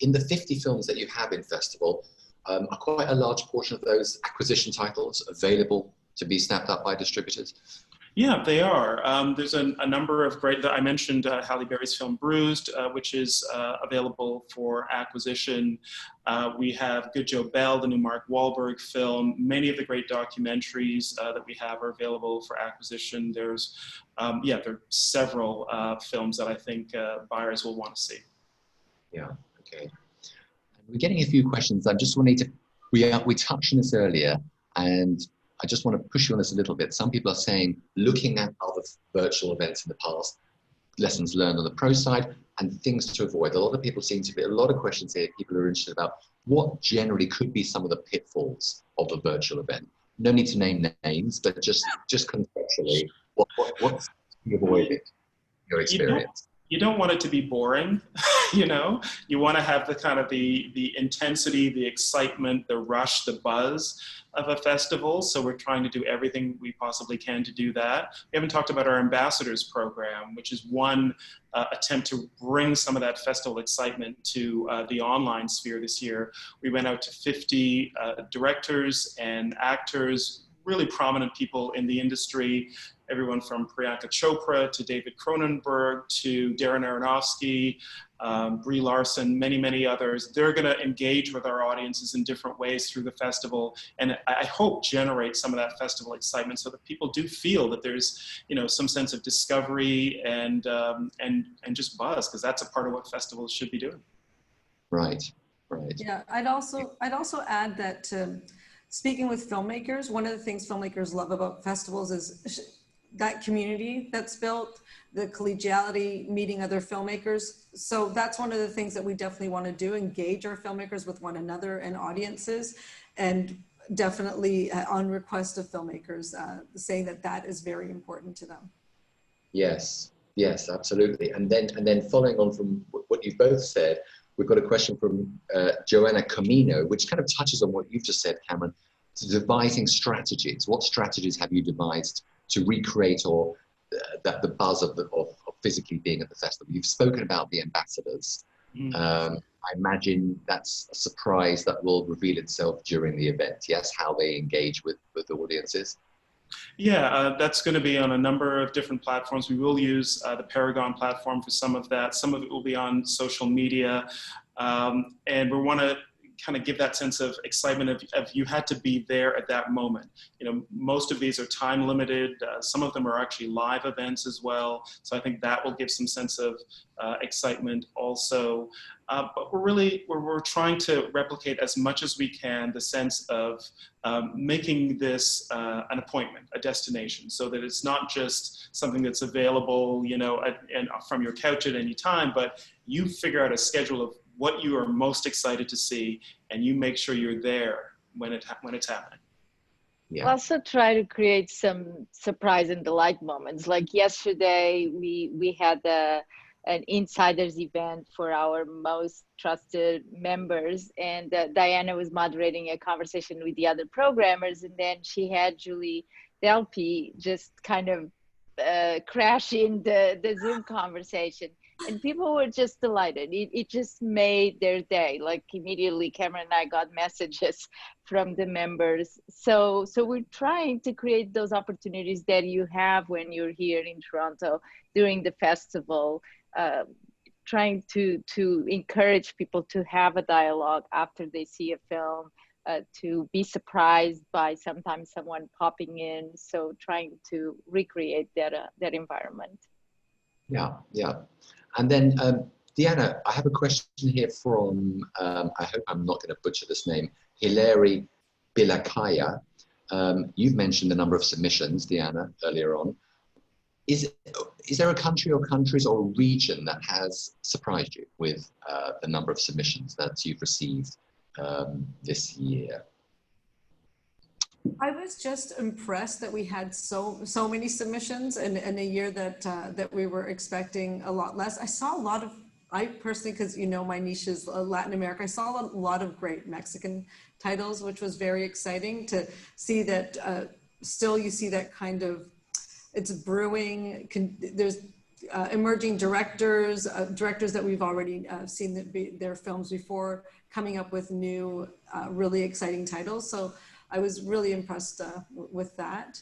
in the 50 films that you have in festival, are quite a large portion of those acquisition titles available to be snapped up by distributors? Yeah, they are. There's a number of great, I mentioned Halle Berry's film Bruised, which is available for acquisition. We have Good Joe Bell, the new Mark Wahlberg film. Many of the great documentaries that we have are available for acquisition. There are several films that I think buyers will want to see. Yeah, okay. We're getting a few questions. I just wanted to, we touched on this earlier, and I just want to push you on this a little bit. Some people are saying, looking at other virtual events in the past, lessons learned on the pro side and things to avoid. A lot of people seem to be, a lot of questions here, people are interested about what generally could be some of the pitfalls of a virtual event. No need to name names, but just conceptually, what's to be avoided, your experience? You don't want it to be boring, you know? You want to have the kind of the intensity, the excitement, the rush, the buzz of a festival. So we're trying to do everything we possibly can to do that. We haven't talked about our ambassadors program, which is one attempt to bring some of that festival excitement to the online sphere this year. We went out to 50 directors and actors, really prominent people in the industry, everyone from Priyanka Chopra to David Cronenberg to Darren Aronofsky, Brie Larson, many, many others. They're going to engage with our audiences in different ways through the festival, and I hope generate some of that festival excitement so that people do feel that there's, you know, some sense of discovery and just buzz, because that's a part of what festivals should be doing. Right, right. Yeah, I'd also add that speaking with filmmakers, one of the things filmmakers love about festivals is that community that's built, the collegiality, meeting other filmmakers. So that's one of the things that we definitely want to do, engage our filmmakers with one another and audiences, and definitely on request of filmmakers, saying that is very important to them. Yes, yes, absolutely. And then following on from what you've both said, we've got a question from Joanna Camino, which kind of touches on what you've just said, Cameron, to devising strategies. What strategies have you devised to recreate or the buzz of physically being at the festival? You've spoken about the ambassadors. I imagine that's a surprise that will reveal itself during the event. Yes, how they engage with the audiences. Yeah, that's going to be on a number of different platforms. We will use the Paragon platform for some of that. Some of it will be on social media. And we want to kind of give that sense of excitement of you had to be there at that moment. You know, most of these are time limited. Some of them are actually live events as well. So I think that will give some sense of excitement also. But we're trying to replicate as much as we can the sense of making this an appointment, a destination, so that it's not just something that's available, you know, and from your couch at any time, but you figure out a schedule of what you are most excited to see, and you make sure you're there when it's happening. Yeah. We'll also try to create some surprise and delight moments. Like yesterday, we had an insiders event for our most trusted members, and Diana was moderating a conversation with the other programmers, and then she had Julie Delpy just kind of crash in the Zoom conversation, and people were just delighted. It just made their day. Like immediately Cameron and I got messages from the members. So we're trying to create those opportunities that you have when you're here in Toronto during the festival, trying to encourage people to have a dialogue after they see a film, to be surprised by sometimes someone popping in. So trying to recreate that environment. Yeah, yeah. And then, Diana, I have a question here from, I hope I'm not going to butcher this name, Hilary Bilakaya. You've mentioned the number of submissions, Diana, earlier on. Is there a country or countries or a region that has surprised you with the number of submissions that you've received this year? I was just impressed that we had so many submissions in a year that we were expecting a lot less. I saw a lot of, I personally, because you know my niche is Latin America, I saw a lot of great Mexican titles, which was very exciting to see that still you see that kind of, it's brewing, there's emerging directors, directors that we've already seen their films before, coming up with new, really exciting titles. So I was really impressed with that.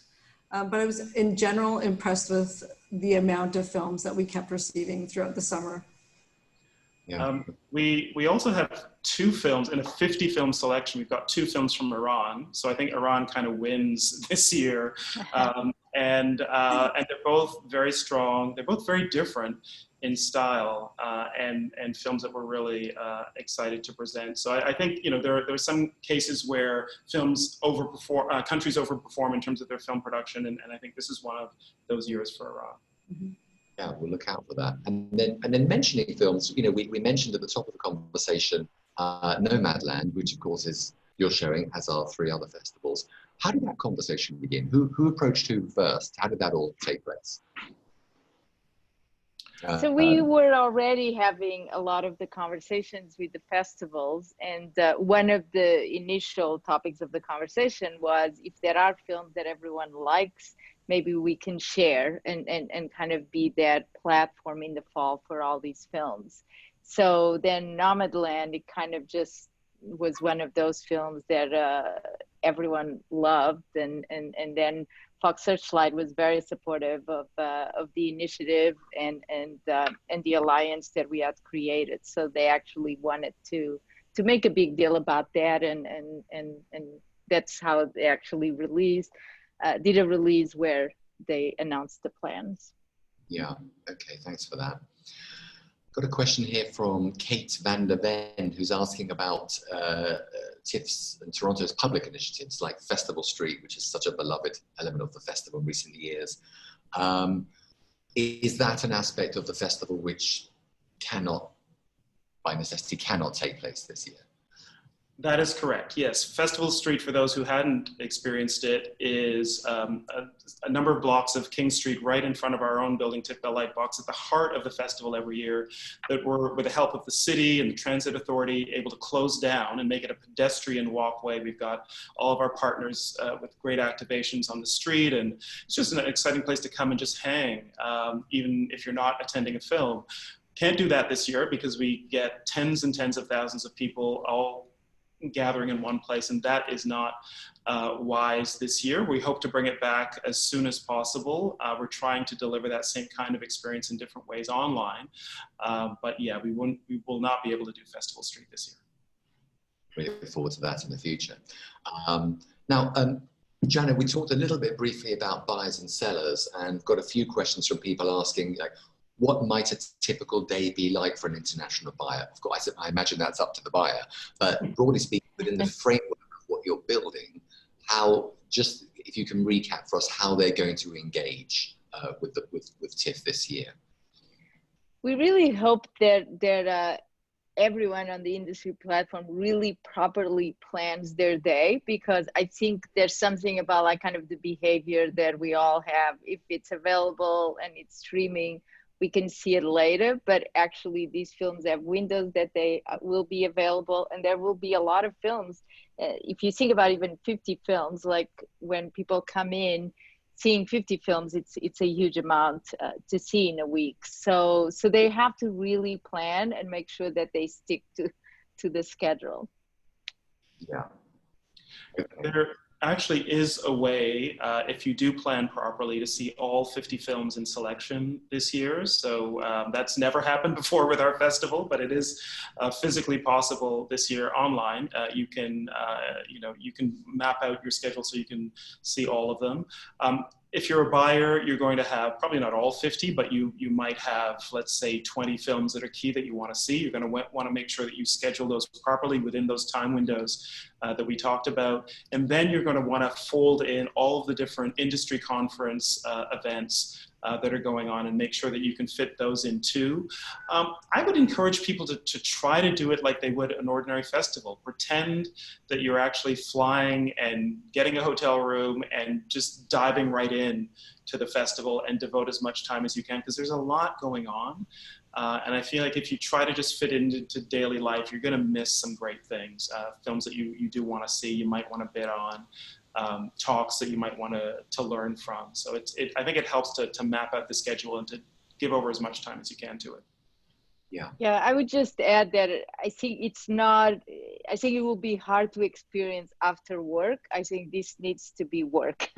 But I was in general impressed with the amount of films that we kept receiving throughout the summer. Yeah. We also have 2 films in a 50 film selection. We've got 2 films from Iran. So I think Iran kind of wins this year. And they're both very strong. They're both very different in style, and films that we're really excited to present. So I think, you know, there are some cases where films overperform, countries overperform in terms of their film production, and I think this is one of those years for Iran. Mm-hmm. Yeah, we'll look out for that. And then mentioning films, you know, we mentioned at the top of the conversation, Nomadland, which of course is you're showing, as are 3 other festivals. How did that conversation begin? Who approached who first? How did that all take place? So we were already having a lot of the conversations with the festivals, and one of the initial topics of the conversation was if there are films that everyone likes, maybe we can share and kind of be that platform in the fall for all these films. So then Nomadland, it kind of just was one of those films that everyone loved, and then Fox Searchlight was very supportive of the initiative and the alliance that we had created. So they actually wanted to make a big deal about that, and that's how they actually did a release where they announced the plans. Yeah. Okay. Thanks for that. Got a question here from Kate van der Ven, who's asking about Tiff's and Toronto's public initiatives like Festival Street, which is such a beloved element of the festival in recent years. Is that an aspect of the festival which cannot, by necessity, cannot take place this year? That is correct, yes. Festival Street, for those who hadn't experienced it, is a number of blocks of King Street right in front of our own building, Tiff Bell Light Box, at the heart of the festival every year, that we're, with the help of the city and the transit authority, able to close down and make it a pedestrian walkway. We've got all of our partners with great activations on the street, and it's just an exciting place to come and just hang, even if you're not attending a film. Can't do that this year because we get tens and tens of thousands of people all gathering in one place, and that is not wise this year. We hope to bring it back as soon as possible. We're trying to deliver that same kind of experience in different ways online, but yeah, we will not be able to do Festival Street this year. We look forward to that in the future. Now, Joanna, we talked a little bit briefly about buyers and sellers, and got a few questions from people asking, like, what might a typical day be like for an international buyer? Of course, I imagine that's up to the buyer, but broadly speaking, within the framework of what you're building, how, just if you can recap for us how they're going to engage with TIFF this year. We really hope that everyone on the industry platform really properly plans their day, because I think there's something about like kind of the behavior that we all have. If it's available and it's streaming, we can see it later, but actually these films have windows that they will be available, and there will be a lot of films. If you think about even 50 films, like when people come in, seeing 50 films, it's a huge amount to see in a week. So they have to really plan and make sure that they stick to the schedule. Yeah. There actually is a way, if you do plan properly, to see all 50 films in selection this year. So that's never happened before with our festival, but it is physically possible this year online. You can map out your schedule so you can see all of them. If you're a buyer, you're going to have probably not all 50, but you might have, let's say, 20 films that are key that you want to see. You're going to want to make sure that you schedule those properly within those time windows that we talked about. And then you're going to want to fold in all of the different industry conference events that are going on and make sure that you can fit those in too. I would encourage people to try to do it like they would an ordinary festival. Pretend that you're actually flying and getting a hotel room and just diving right in to the festival and devote as much time as you can, because there's a lot going on. And I feel like if you try to just fit into daily life, you're going to miss some great things. Films that you do want to see, you might want to bid on. Talks that you might want to learn from. So I think it helps to map out the schedule and to give over as much time as you can to it. Yeah, I would just add that I think it will be hard to experience after work. I think this needs to be work.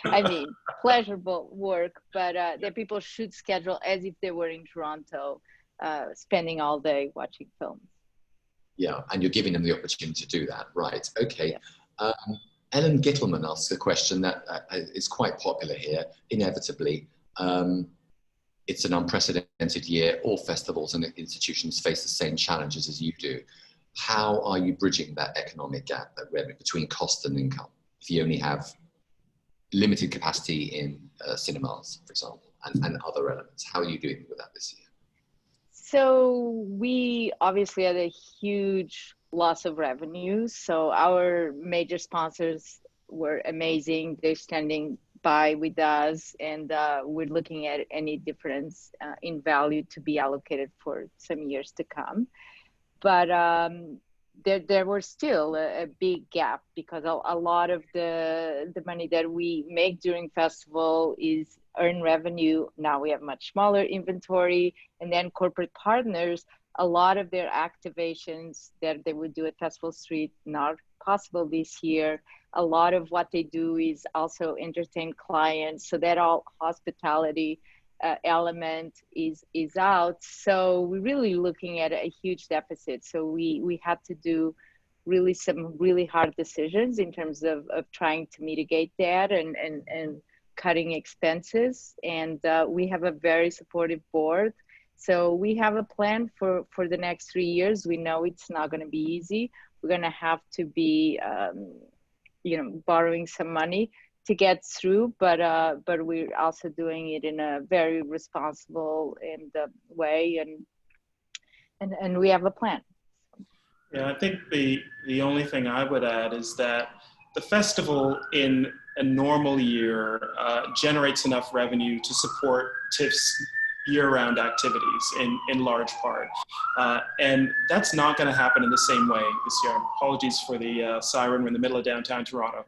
I mean, pleasurable work, but that people should schedule as if they were in Toronto, spending all day watching films. Yeah, and you're giving them the opportunity to do that, right? Okay. Yeah. Ellen Gittleman asks a question that is quite popular here, inevitably. It's an unprecedented year. All festivals and institutions face the same challenges as you do. How are you bridging that economic gap, that revenue between cost and income, if you only have limited capacity in cinemas, for example, and other elements? How are you doing with that this year? So we obviously had a huge loss of revenue. So our major sponsors were amazing. They're standing by with us, and we're looking at any difference in value to be allocated for some years to come. But there was still a big gap, because a lot of the money that we make during festival is earned revenue. Now we have much smaller inventory, and then corporate partners, a lot of their activations that they would do at Festival Street, not possible this year. A lot of what they do is also entertain clients, so that all hospitality element is out. So we're really looking at a huge deficit. So we had to do really some really hard decisions in terms of trying to mitigate that and cutting expenses. And we have a very supportive board. So we have a plan for the next 3 years. We know it's not going to be easy. We're going to have to be, borrowing some money to get through, but we're also doing it in a very responsible way, and we have a plan. Yeah, I think the only thing I would add is that the festival in a normal year generates enough revenue to support Tiff's year-round activities in large part. And that's not going to happen in the same way this year. Apologies for the siren, we're in the middle of downtown Toronto.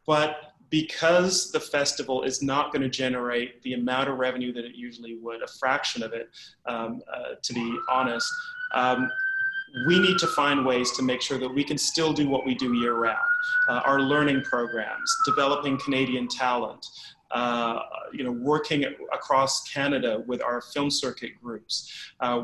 But because the festival is not going to generate the amount of revenue that it usually would, a fraction of it, to be honest, we need to find ways to make sure that we can still do what we do year-round. Our learning programs, developing Canadian talent, working across Canada with our film circuit groups,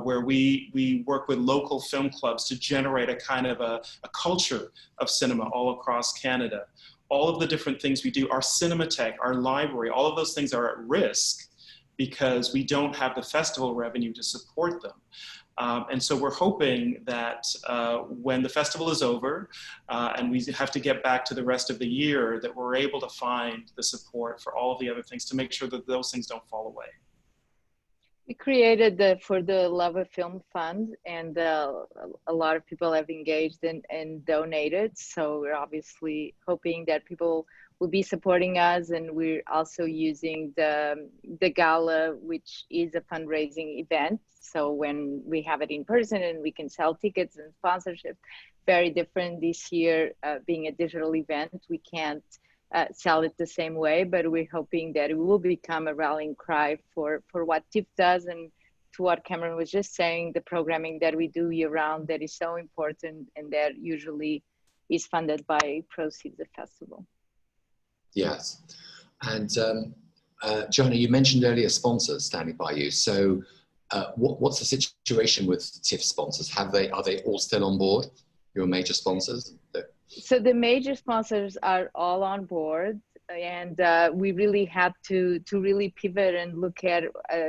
where we work with local film clubs to generate a kind of a culture of cinema all across Canada. All of the different things we do, our Cinematheque, our library, all of those things are at risk because we don't have the festival revenue to support them. And so we're hoping that when the festival is over and we have to get back to the rest of the year, that we're able to find the support for all of the other things to make sure that those things don't fall away. We created for the Love of Film Fund, and a lot of people have engaged and donated. So we're obviously hoping that people will be supporting us, and we're also using the gala, which is a fundraising event. So when we have it in person and we can sell tickets and sponsorship, very different this year, being a digital event, we can't sell it the same way, but we're hoping that it will become a rallying cry for what Tiff does, and to what Cameron was just saying, the programming that we do year round that is so important and that usually is funded by proceeds of festival. Yes. And Joanna, you mentioned earlier sponsors standing by you. So what's the situation with Tiff sponsors? Are they all still on board, your major sponsors? So the major sponsors are all on board, and we really had to really pivot and look at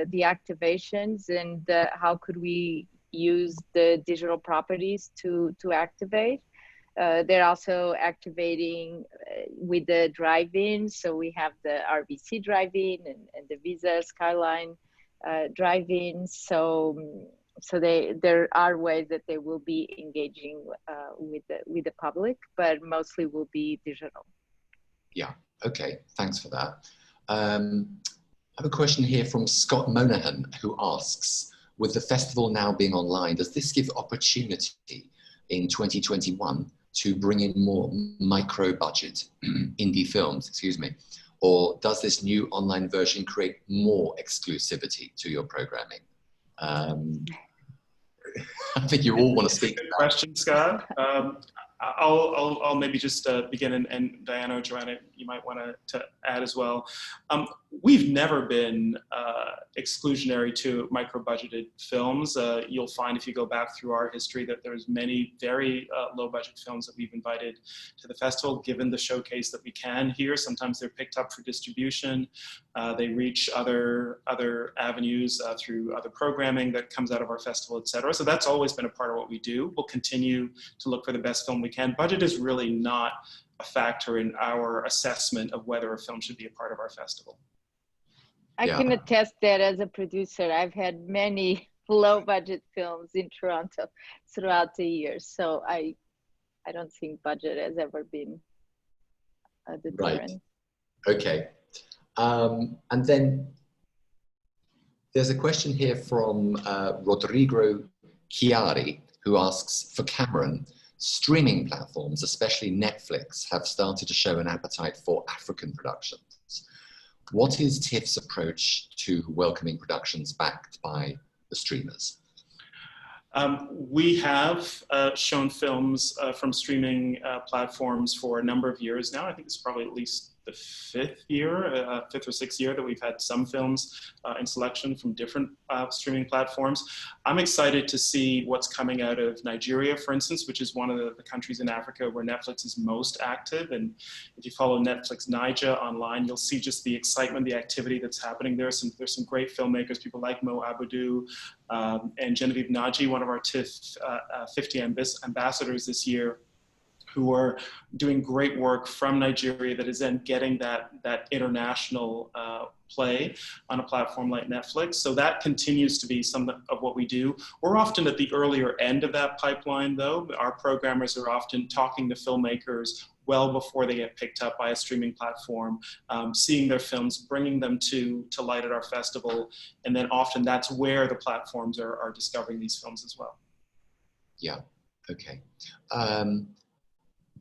the activations and how could we use the digital properties to activate. They're also activating with the drive-in. So we have the RBC drive-in and the Visa Skyline drive-in. So there are ways that they will be engaging with the public, but mostly will be digital. Yeah, okay, thanks for that. I have a question here from Scott Monahan, who asks, with the festival now being online, does this give opportunity in 2021 to bring in more micro-budget indie films, or does this new online version create more exclusivity to your programming? I think you all want to speak. Good question, Scott. I'll maybe just begin, and Diana or Joanna, you might want to add as well. We've never been exclusionary to micro-budgeted films. You'll find if you go back through our history that there's many very low-budget films that we've invited to the festival, given the showcase that we can here. Sometimes they're picked up for distribution. They reach other avenues through other programming that comes out of our festival, et cetera. So that's always been a part of what we do. We'll continue to look for the best film we can. Budget is really not a factor in our assessment of whether a film should be a part of our festival. I can attest that as a producer, I've had many low budget films in Toronto throughout the years. So I don't think budget has ever been a deterrent. Right. Okay. And then there's a question here from Rodrigo Chiari, who asks, for Cameron, streaming platforms, especially Netflix, have started to show an appetite for African productions. What is Tiff's approach to welcoming productions backed by the streamers? We have shown films from streaming platforms for a number of years now. I think it's probably at least the fifth or sixth year that we've had some films in selection from different streaming platforms. I'm excited to see what's coming out of Nigeria, for instance, which is one of the countries in Africa where Netflix is most active. And if you follow Netflix Niger online, you'll see just the excitement, the activity that's happening there. There's some great filmmakers, people like Mo Abudu and Genevieve Naji, one of our TIFF 50 ambassadors this year, who are doing great work from Nigeria that is then getting that international play on a platform like Netflix. So that continues to be some of what we do. We're often at the earlier end of that pipeline, though. Our programmers are often talking to filmmakers well before they get picked up by a streaming platform, seeing their films, bringing them to light at our festival, and then often that's where the platforms are discovering these films as well. Yeah, okay.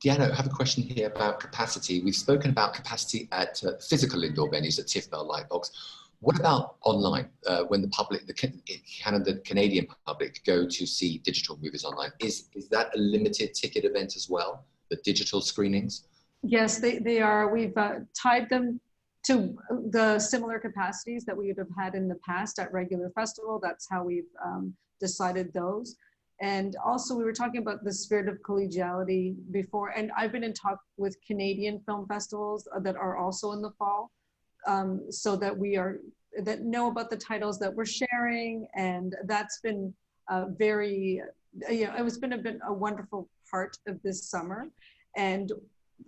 Diana, I have a question here about capacity. We've spoken about capacity at physical indoor venues at TIFF Bell Lightbox. What about online, when the public, the Canadian public, go to see digital movies online? Is that a limited ticket event as well, the digital screenings? Yes, they are. We've tied them to the similar capacities that we would have had in the past at regular festival. That's how we've decided those. And also we were talking about the spirit of collegiality before, and I've been in talk with Canadian film festivals that are also in the fall, so that know about the titles that we're sharing, and that's been it's been a wonderful part of this summer. And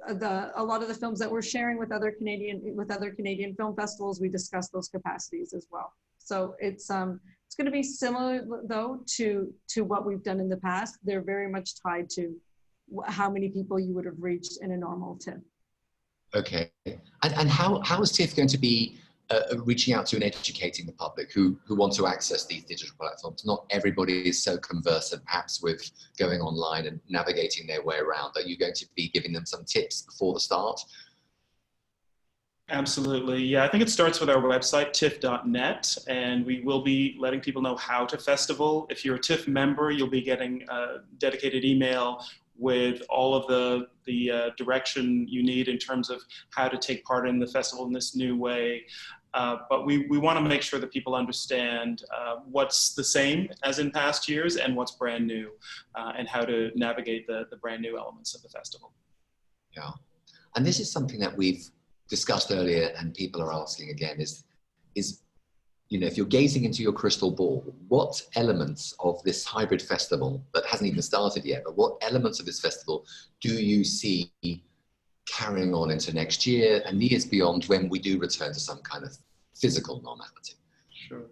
a lot of the films that we're sharing with other Canadian film festivals, we discuss those capacities as well. So it's going to be similar though to what we've done in the past. They're very much tied to how many people you would have reached in a normal TIFF. Okay, and how is TIFF going to be reaching out to and educating the public who want to access these digital platforms? Not everybody is so conversant perhaps with going online and navigating their way around. Are you going to be giving them some tips before the start? Absolutely. Yeah, I think it starts with our website, tiff.net, and we will be letting people know how to festival. If you're a TIFF member, you'll be getting a dedicated email with all of the direction you need in terms of how to take part in the festival in this new way. But we want to make sure that people understand what's the same as in past years and what's brand new, and how to navigate the brand new elements of the festival. Yeah, and this is something that we've discussed earlier and people are asking again is, you know, if you're gazing into your crystal ball, what elements of this hybrid festival that hasn't even started yet, but what elements of this festival do you see carrying on into next year and years beyond when we do return to some kind of physical normality? Sure.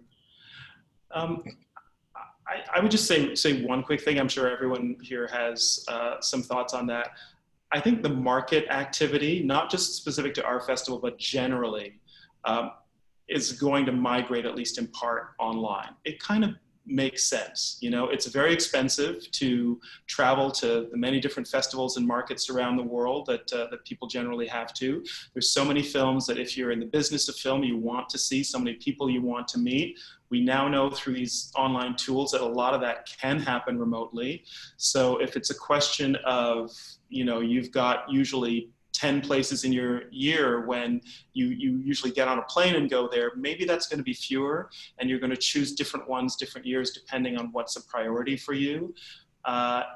I would just say one quick thing. I'm sure everyone here has some thoughts on that. I think the market activity, not just specific to our festival, but generally, is going to migrate, at least in part, online. It kind of makes sense. You know, it's very expensive to travel to the many different festivals and markets around the world that people generally have to. There's so many films that if you're in the business of film, you want to see, so many people you want to meet. We now know through these online tools that a lot of that can happen remotely. So if it's a question of, you know, you've got usually 10 places in your year when you usually get on a plane and go there, maybe that's going to be fewer, and you're going to choose different ones, different years, depending on what's a priority for you.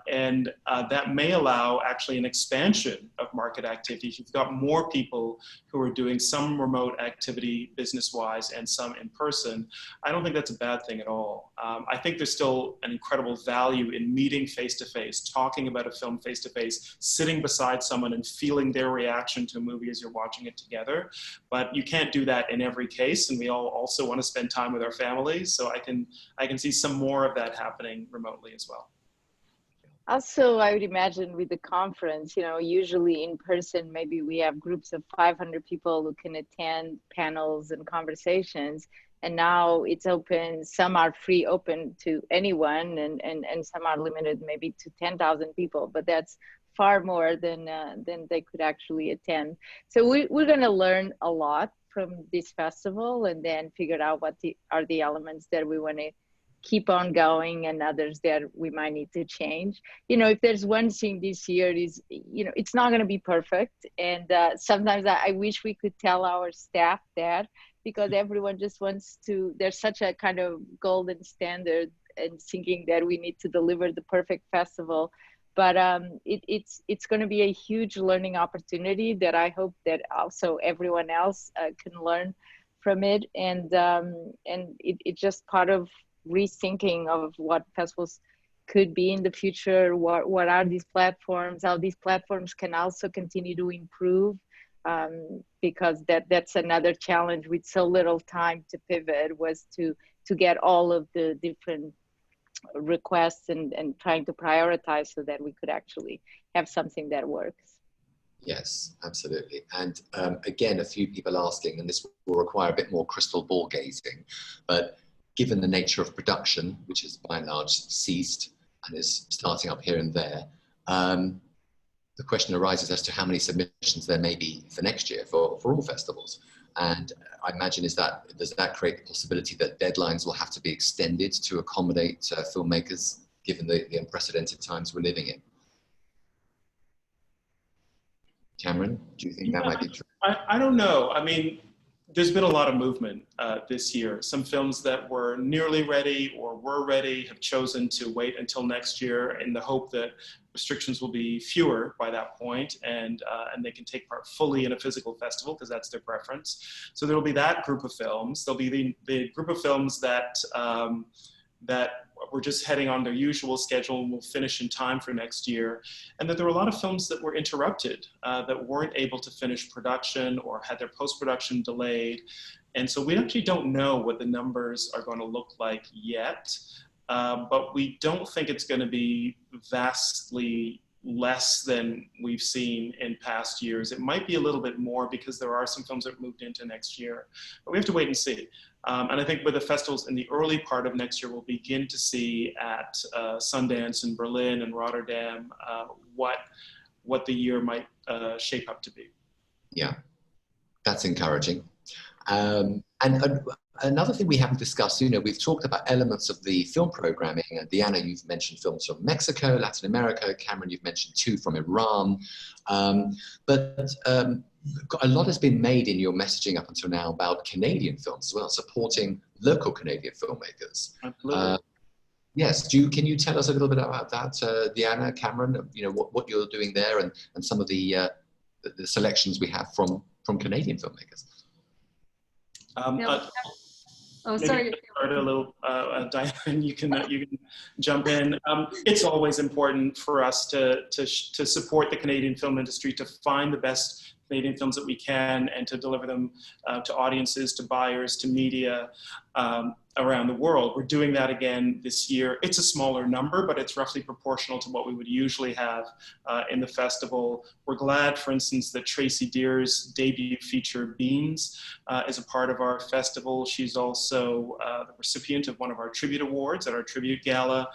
And that may allow actually an expansion of market activities. You've got more people who are doing some remote activity business-wise and some in person. I don't think that's a bad thing at all. I think there's still an incredible value in meeting face-to-face, talking about a film face-to-face, sitting beside someone and feeling their reaction to a movie as you're watching it together. But you can't do that in every case, and we all also want to spend time with our families. So I can see some more of that happening remotely as well. Also, I would imagine with the conference, you know, usually in person, maybe we have groups of 500 people who can attend panels and conversations. And now it's open, some are free, open to anyone, and some are limited maybe to 10,000 people, but that's far more than they could actually attend. So we're going to learn a lot from this festival and then figure out what are the elements that we want to keep on going and others that we might need to change. You know, if there's one thing this year is, you know, it's not going to be perfect. And sometimes I wish we could tell our staff that, because everyone just wants to, there's such a kind of golden standard and thinking that we need to deliver the perfect festival. But it's going to be a huge learning opportunity that I hope that also everyone else can learn from it. And it's just part of rethinking of what festivals could be in the future, what are these platforms, how these platforms can also continue to improve, because that's another challenge with so little time to pivot, was to get all of the different requests and trying to prioritize so that we could actually have something that works. Yes, absolutely. And again, a few people asking, and this will require a bit more crystal ball gazing, but given the nature of production, which has by and large ceased and is starting up here and there, the question arises as to how many submissions there may be for next year for all festivals. And I imagine does that create the possibility that deadlines will have to be extended to accommodate filmmakers, given the unprecedented times we're living in? Cameron, do you think that might be true? I don't know. I mean, there's been a lot of movement this year. Some films that were nearly ready or were ready have chosen to wait until next year in the hope that restrictions will be fewer by that point, and they can take part fully in a physical festival because that's their preference. So there will be that group of films. There'll be the group of films that were just heading on their usual schedule and will finish in time for next year. And that there were a lot of films that were interrupted, that weren't able to finish production or had their post-production delayed. And so we actually don't know what the numbers are going to look like yet, but we don't think it's going to be vastly less than we've seen in past years. It might be a little bit more because there are some films that moved into next year, but we have to wait and see. And I think with the festivals in the early part of next year, we'll begin to see at Sundance and Berlin and Rotterdam what the year might shape up to be. Yeah, that's encouraging. And another thing we haven't discussed, we've talked about elements of the film programming. And Diana, you've mentioned films from Mexico, Latin America. Cameron, you've mentioned 2 from Iran. But a lot has been made in your messaging up until now about Canadian films as well, supporting local Canadian filmmakers. Absolutely. Yes, can you tell us a little bit about that, Diana, Cameron? What you're doing there and some of the selections we have from Canadian filmmakers. Oh, sorry. Start a little, Diane, you can jump in. It's always important for us to support the Canadian film industry, to find the best Canadian films that we can, and to deliver them to audiences, to buyers, to media around the world. We're doing that again this year. It's a smaller number, but it's roughly proportional to what we would usually have in the festival. We're glad, for instance, that Tracy Deer's debut feature, Beans, is a part of our festival. She's also the recipient of one of our tribute awards at our tribute gala.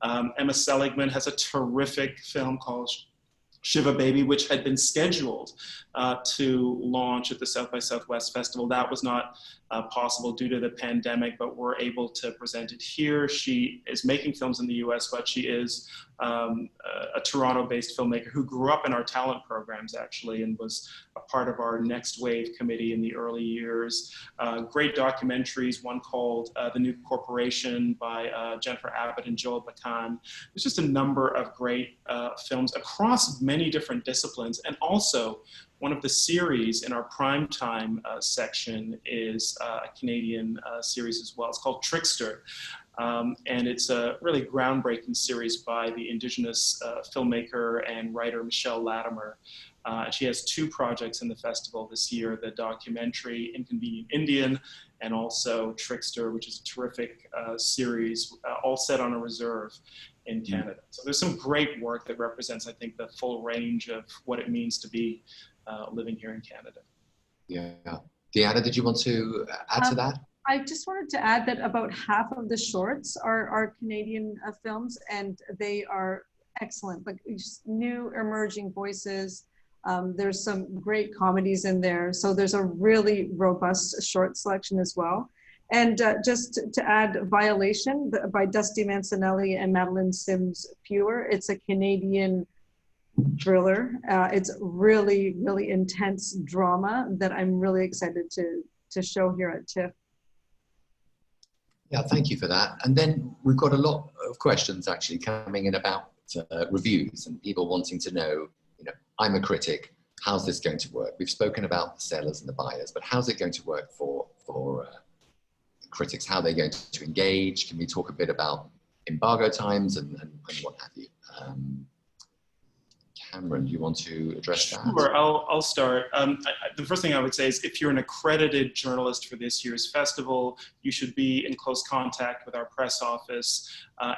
Emma Seligman has a terrific film called Shiva Baby, which had been scheduled to launch at the South by Southwest Festival. That was not possible due to the pandemic, but we're able to present it here. She is making films in the US, but she is a Toronto-based filmmaker who grew up in our talent programs, actually, and was a part of our Next Wave committee in the early years. Great documentaries, one called The New Corporation by Jennifer Abbott and Joel Bakan. There's just a number of great films across many different disciplines. And also, one of the series in our primetime section is a Canadian series as well. It's called Trickster. And it's a really groundbreaking series by the Indigenous filmmaker and writer Michelle Latimer. She has 2 projects in the festival this year, the documentary Inconvenient Indian, and also Trickster, which is a terrific series, all set on a reserve in Canada. So there's some great work that represents, I think, the full range of what it means to be living here in Canada. Yeah. Diana, did you want to add to that? I just wanted to add that about half of the shorts are Canadian films, and they are excellent, like just new emerging voices. There's some great comedies in there. So there's a really robust short selection as well. And just to add Violation by Dusty Mancinelli and Madeline Sims Fewer. It's a Canadian thriller. It's really, really intense drama that I'm really excited to show here at Tiff. Yeah, thank you for that. And then we've got a lot of questions actually coming in about reviews and people wanting to know, I'm a critic, how's this going to work? We've spoken about the sellers and the buyers, but how's it going to work for critics? How are they going to engage? Can we talk a bit about embargo times and what have you? Cameron, do you want to address that? Sure, I'll start. The first thing I would say is if you're an accredited journalist for this year's festival, you should be in close contact with our press office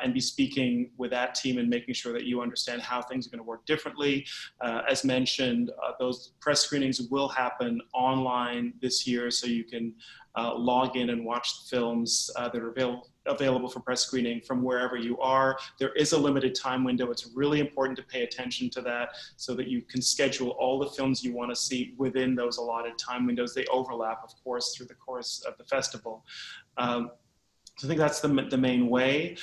and be speaking with that team and making sure that you understand how things are going to work differently. As mentioned, those press screenings will happen online this year, so you can log in and watch the films that are available for press screening from wherever you are. There is a limited time window. It's really important to pay attention to that so that you can schedule all the films you want to see within those allotted time windows. They overlap, of course, through the course of the festival. So I think that's the main way.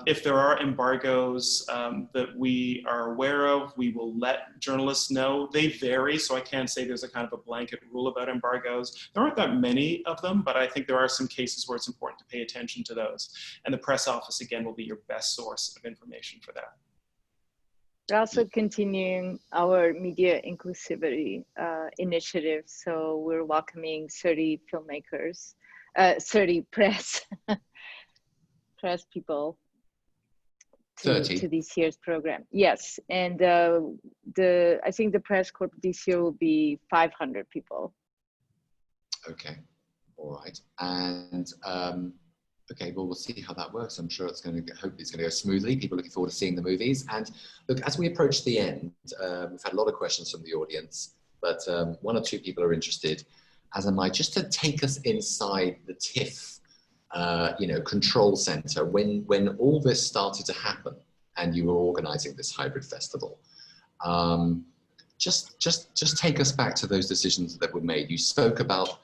If there are embargoes that we are aware of, we will let journalists know. They vary, so I can't say there's a kind of a blanket rule about embargoes. There aren't that many of them, but I think there are some cases where it's important to pay attention to those. And the press office, again, will be your best source of information for that. We're also continuing our media inclusivity initiative. So we're welcoming 30 filmmakers, 30 press press people 30 to this year's program. Yes, and I think the press corps this year will be 500 people. Okay, all right. And okay, well, we'll see how that works. I'm sure it's going to hopefully it's going to go smoothly. People are looking forward to seeing the movies. And look, as we approach the end, we've had a lot of questions from the audience, but one or two people are interested, as am I, just to take us inside the Tiff control center when all this started to happen and you were organizing this hybrid festival. Just take us back to those decisions that were made. You spoke about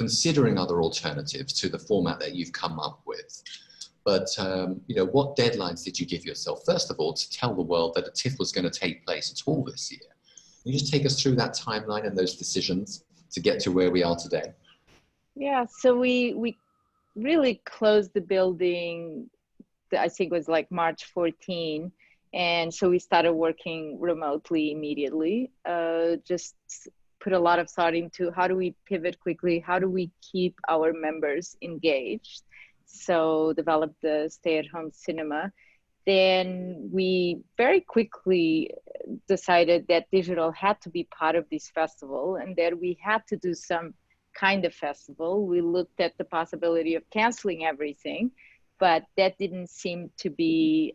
considering other alternatives to the format that you've come up with. But what deadlines did you give yourself, first of all, to tell the world that a TIFF was going to take place at all this year? Can you just take us through that timeline and those decisions to get to where we are today? Yeah, so we really closed the building, I think it was like March 14. And so we started working remotely immediately, just put a lot of thought into how do we pivot quickly? How do we keep our members engaged? So developed the stay-at-home cinema. Then we very quickly decided that digital had to be part of this festival and that we had to do some kind of festival. We looked at the possibility of canceling everything, but that didn't seem to be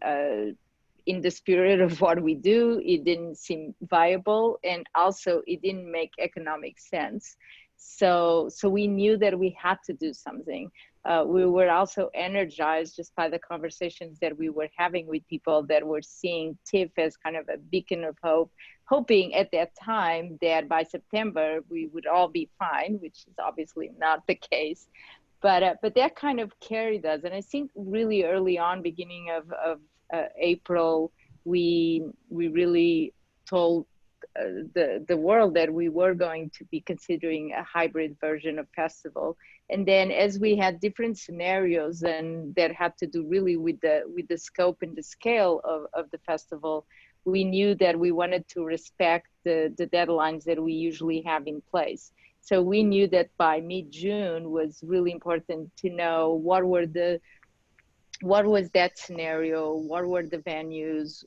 in the spirit of what we do. It didn't seem viable, and also it didn't make economic sense. So we knew that we had to do something. We were also energized just by the conversations that we were having with people that were seeing TIFF as kind of a beacon of hope, hoping at that time that by September we would all be fine, which is obviously not the case. But that kind of carried us. And I think really early on, beginning of April, we really told the world that we were going to be considering a hybrid version of festival. And then as we had different scenarios and that had to do really with the scope and the scale of the festival, we knew that we wanted to respect the deadlines that we usually have in place. So we knew that by mid-June was really important to know what was that scenario, what were the venues,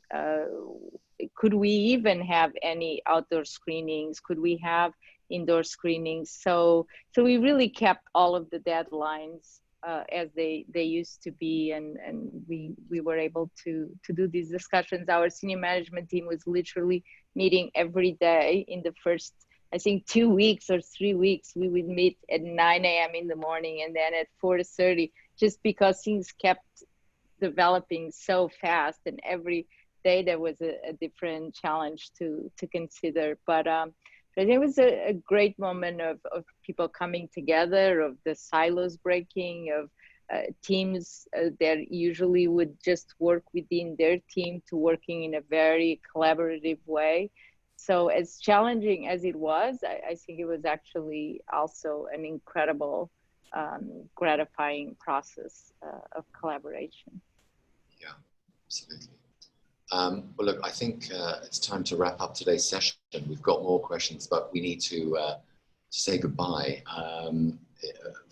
could we even have any outdoor screenings, could we have indoor screenings? So we really kept all of the deadlines as they used to be, and we were able to do these discussions. Our senior management team was literally meeting every day in the first, I think 2 weeks or 3 weeks. We would meet at 9 a.m. in the morning and then at 4:30, just because things kept developing so fast, and every day there was a different challenge to consider. But I think it was a great moment of people coming together, of the silos breaking, of teams that usually would just work within their team to working in a very collaborative way. So as challenging as it was, I think it was actually also an incredible, gratifying process of collaboration. Yeah, absolutely. Well, look, I think it's time to wrap up today's session. We've got more questions, but we need to say goodbye.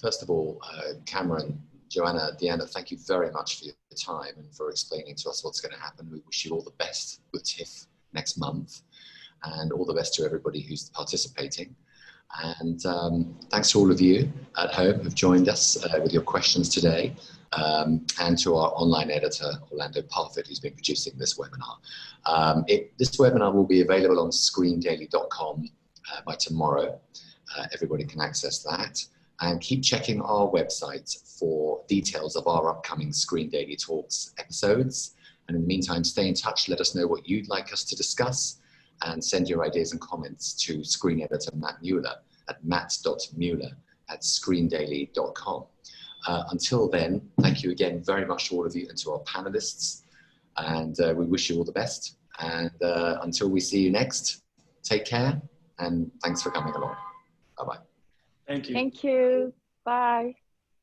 First of all, Cameron, Joanna, Diana, thank you very much for your time and for explaining to us what's going to happen. We wish you all the best with TIFF next month, and all the best to everybody who's participating. And thanks to all of you at home who've joined us with your questions today, and to our online editor, Orlando Parfit, who's been producing this webinar. This webinar will be available on ScreenDaily.com by tomorrow. Everybody can access that. And keep checking our website for details of our upcoming ScreenDaily Talks episodes. And in the meantime, stay in touch. Let us know what you'd like us to discuss, and send your ideas and comments to screen editor Matt Mueller at matt.mueller@screendaily.com. Until then, thank you again very much to all of you and to our panelists. And we wish you all the best. And until we see you next, take care, and thanks for coming along. Bye-bye. Thank you. Thank you. Bye.